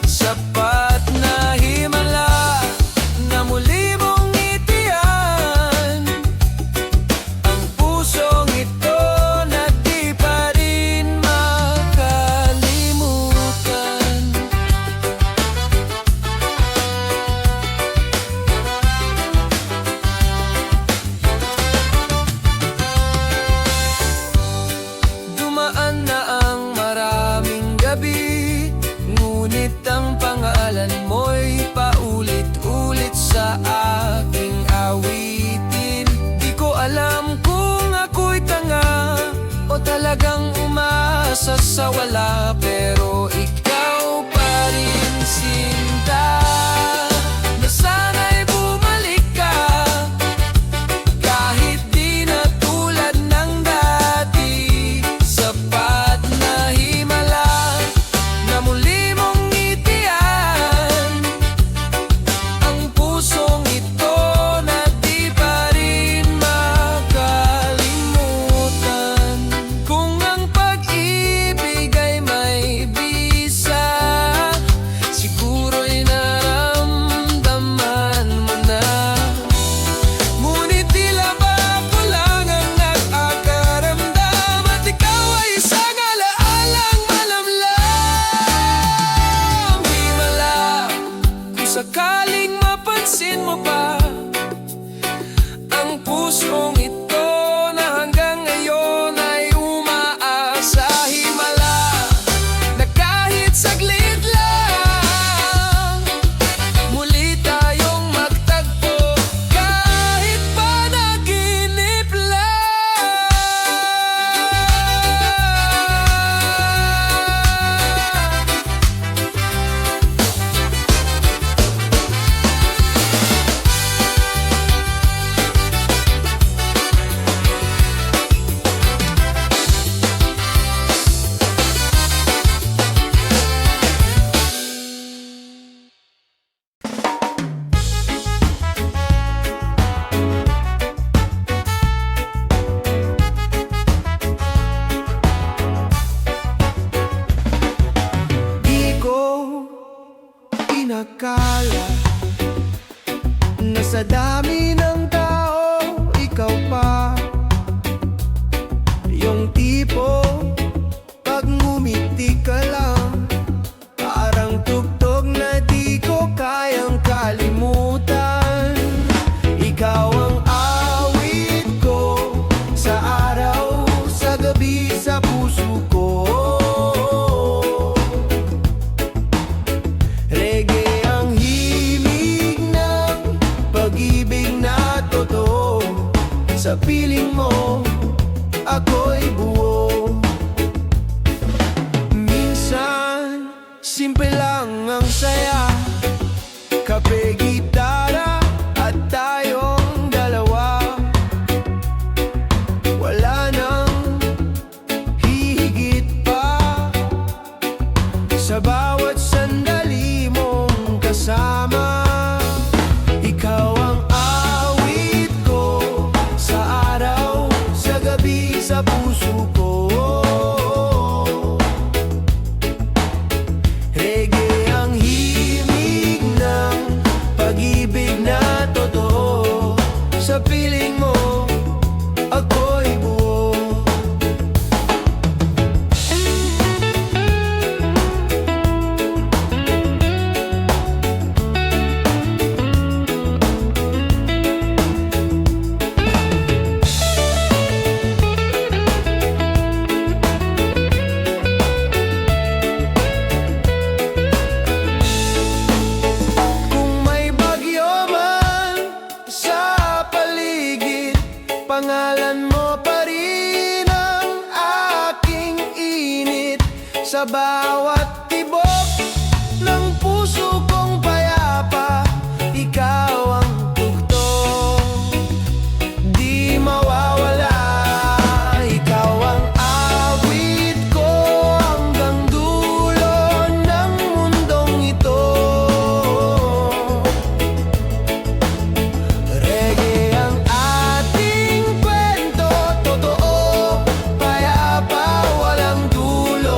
Sapat na himala na muli mong ngitian ang pusong ito na di pa rin makalimutan. Dumaan na ang maraming gabi, ngunit ang pangalan mo'y paulit-ulit sa aking awitin. Di ko alam kung ako'y tanga o talagang umasa sa wala, pero ikaw pa rin sinta. Na sana'y bumalik ka, kahit di na tulad ng dati. Sapat na himala na muli mong ngitian ang pusong ito na di pa rin makalimutan. Kung ang pag-ibig ay may bisa, siguro'y naramdaman mo na. Ngunit tila ba ako lang ang nakakaramdam, at ikaw ay isang alaalang malamlam. Himala, kung sakaling mapansin mo pa ang pusong ito na hanggang ngayon ay umaasa. Himala na kahit saglit lang muli tayong magtagpo, kahit panaginip lang. Di ko inakala na sa dami ng tao, ikaw pa yung tipo pag ngumiti ka lang, parang tugtog na di ko kayang kalimutan. Ikaw ang awit ko sa araw, sa gabi, sa puso ko. Reggae ang himig ng pag-ibig na totoo. Sa piling mo ako'y buo. Minsan, simple lang ang saya, kape, gitara at tayong dalawa. Wala nang hihigit pa sa bawat sandali mong kasama. Ikaw ang awit ko sa araw, sa gabi, sa puso ko. Reggae ang himig ng pag-ibig na totoo. Sa piling mo, ako'y buo. Kung may bagyo man sa paligid, pangalan mo pa rin ang aking init. Sa bawat tibok ng puso kong payapa, ikaw ang tugtog, di mawawala. Ikaw ang awit ko hanggang dulo ng mundong ito. Reggae ang ating kwento, totoo, payapa, walang dulo.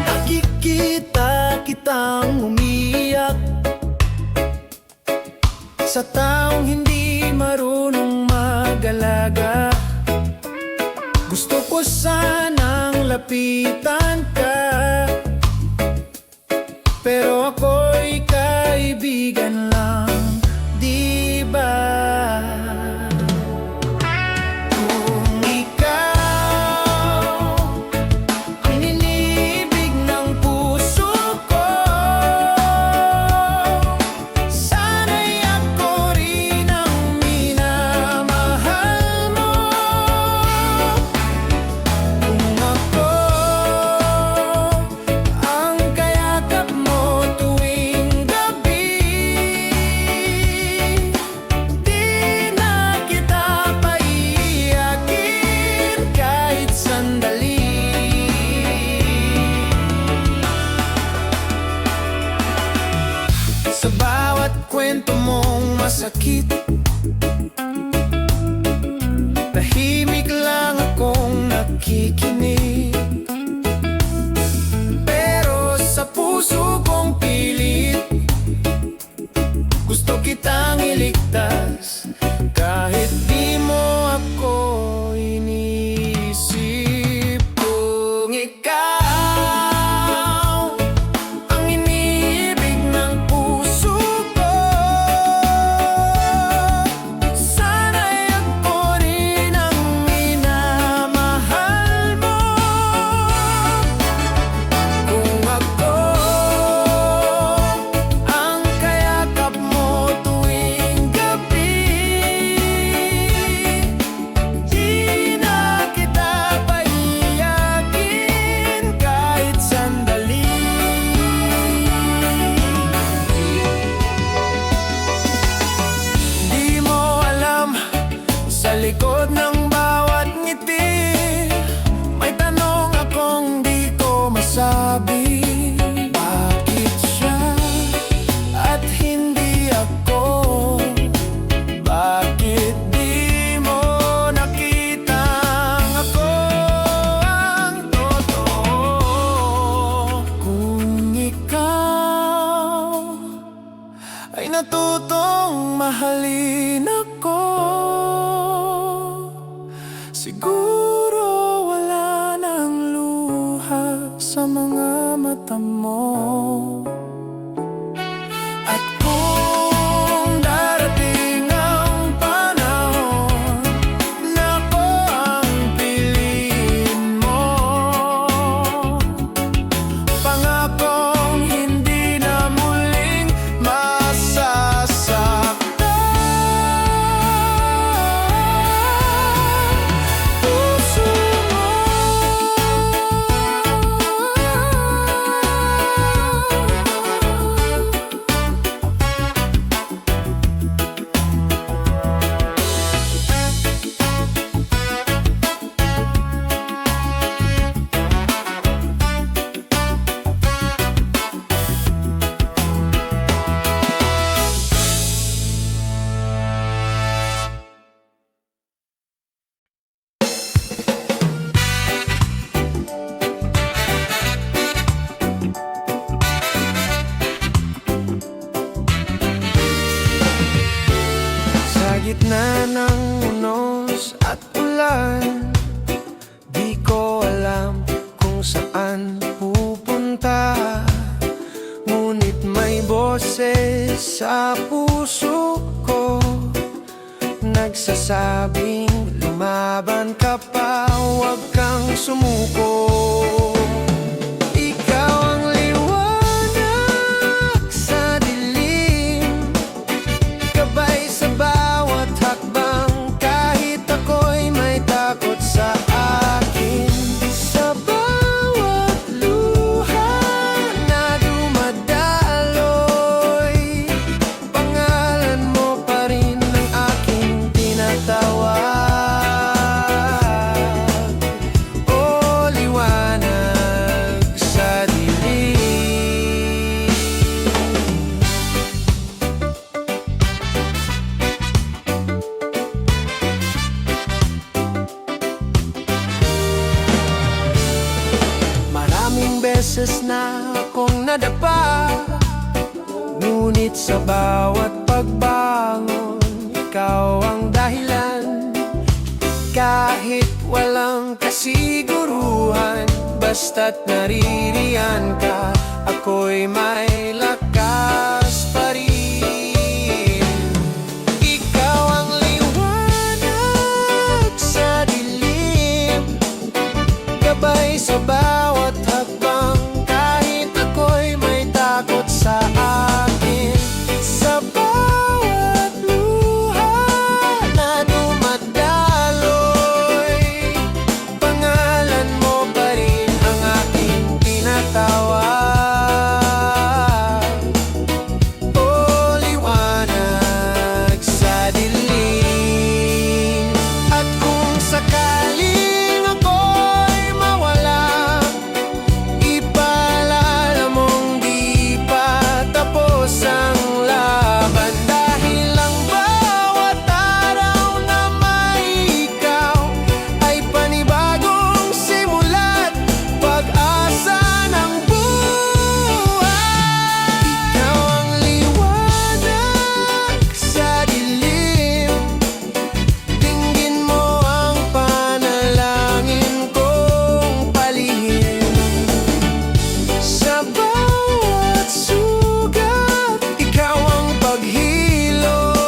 Nakikita kitang umiyak sa taong hindi marunong mag-alaga. Gusto ko sanang lapitan ka, pero ako'y kaibigan lang, di ba? Kung ikaw ang inibig ng puso ko, sana'y ako rin ang minamahal mo. Kung ako ang kayakap mo tuwing gabi, di na kita paiyakin kahit sandali. Sa bawat kwento mong masakit, tahimik lang akong nakikinig. Pero sa puso kong pilit, gusto kitang iligtas kahit di mo ako inisip. Kung ikaw ang inibig ng puso ko, sana'y ako rin ang minamahal mo. Kung ako ay natutong mahalin ako. Siguro wala nang luha sa mga mata mo. At kung darating ang panahon na ako ang piliin mo, pangakong hindi na muling masasaktan. Puso mo, sa gitna ng unos at ulan, di ko alam kung saan pupunta. Ngunit may boses sa puso ko, nagsasabing lumaban ka pa, huwag kang sumuko. Ikaw ang liwanag sa dilim, gabay sa bawat hakbang, kahit ako'y may takot sa akin. Sa bawat luha na dumadaloy, pangalan mo pa rin ang aking tinatawag. O liwanag sa dilim. Maraming beses na akong nadapa, ngunit sa bawat pagbangon, ikaw ang dahilan. Kahit walang kasiguruhan, basta't naririyan ka, ako'y may lakas pa rin. Ikaw ang liwanag sa dilim, gabay sa bawat hakbang, kahit ako'y may takot sa akin. Sa bawat luha na dumadaloy, pangalan mo pa rin ang aking tinatawag. O liwanag sa dilim. At kung sakaling ako'y mawala, ipaalala mong di pa tapos ang laban. Dahil ang bawat araw na may ikaw ay panibagong simula't pag-asa ng buhay. Ikaw ang liwanag sa dilim, dinggin mo ang panalangin kong palihim. Sa bawat sugat, ikaw ang paghilom.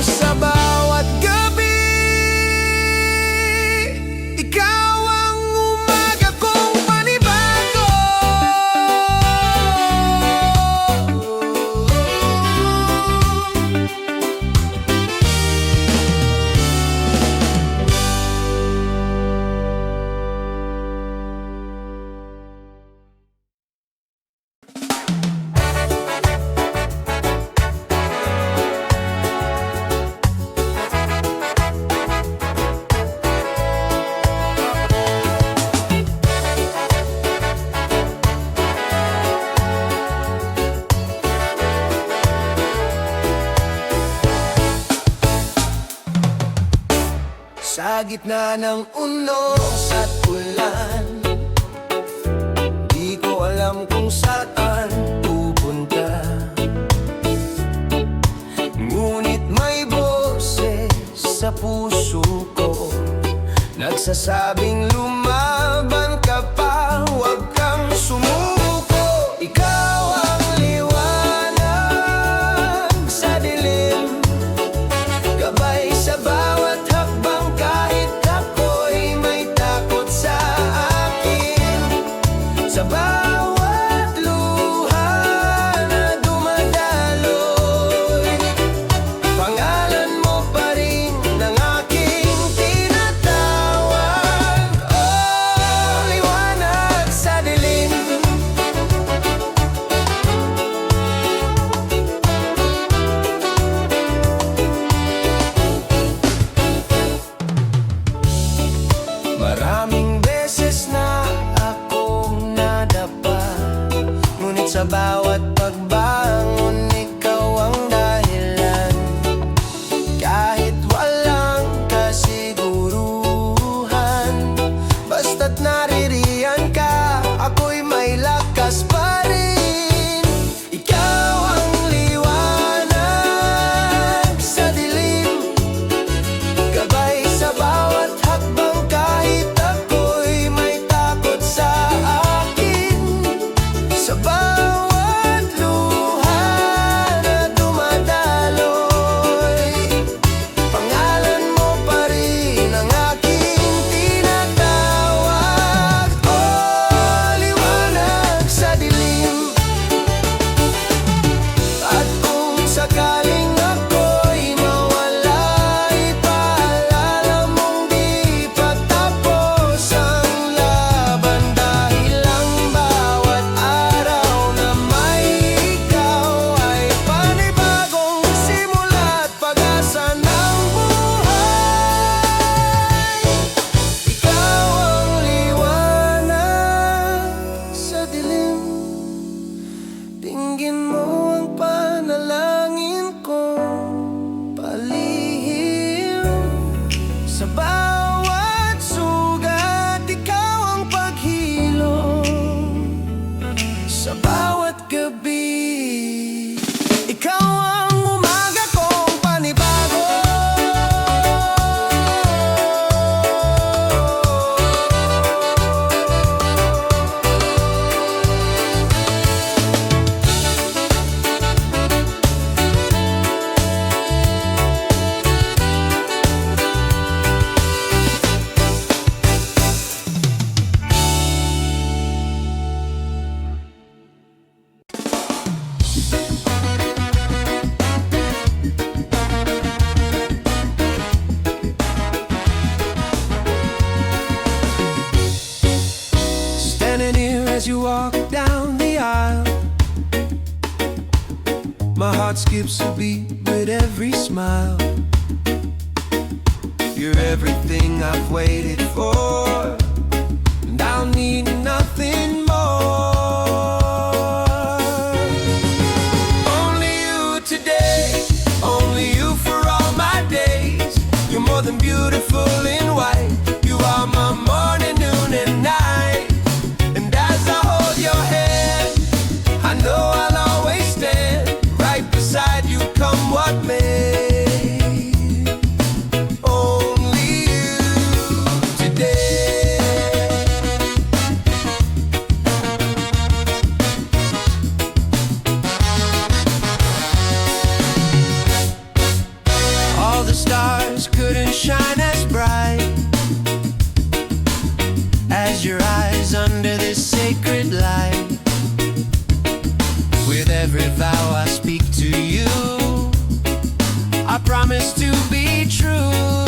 Sa bawat gabi, ikaw ang umaga kong panibago. Sa gitna ng unos at ulan, di ko alam kung saan pupunta. nagsasabing lumaban ka pa, huwag kang sumuko. Ikaw ang liwanag sa dilim, gabay sa bawat hakbang kahit ako'y may takot sa akin. Sa bawat luha na dumadaloy, pangalan mo pa rin ang aking tinatawag. Oh, liwanag sa dilim. Maraming beses na akong nadapa, ngunit sa bawat pagbangon ikaw ang dahilan. Kahit walang kasiguruhan, basta't naririyan ka, ako'y may lakas pa rin. Ikaw ang liwanag sa dilim, gabay sa bawat hakbang kahit ako'y may takot sa akin. Sa bawat luha na dumadaloy, pangalan mo pa rin ang aking tinatawag. Oh, liwanag sa dilim. At kung sakaling ako'y mawala, ipaalala mong di pa tapos ang laban, dahil ang bawat araw na may ikaw ay panibagong simula at pag-asa ng buhay. Ikaw ang liwanag sa dilim, dinggin mo ang panalangin kong palihim. Sa bawat sugat, ikaw ang paghilom. Sa bawat gabi, ikaw ang umaga kong panibago. Standing here as you walk down the aisle, my heart skips a beat with every smile. You're everything I've waited for, and I'll need nothing more. Only you today, only you for all my days. You're more than beautiful in white. You are my morning, noon, and night. And as I hold your hand, I know I'll always stand right beside you, come what may. Only you today. All the stars couldn't shine as bright as your eyes under this sacred light. With every vow I speak to you, I promise to be true.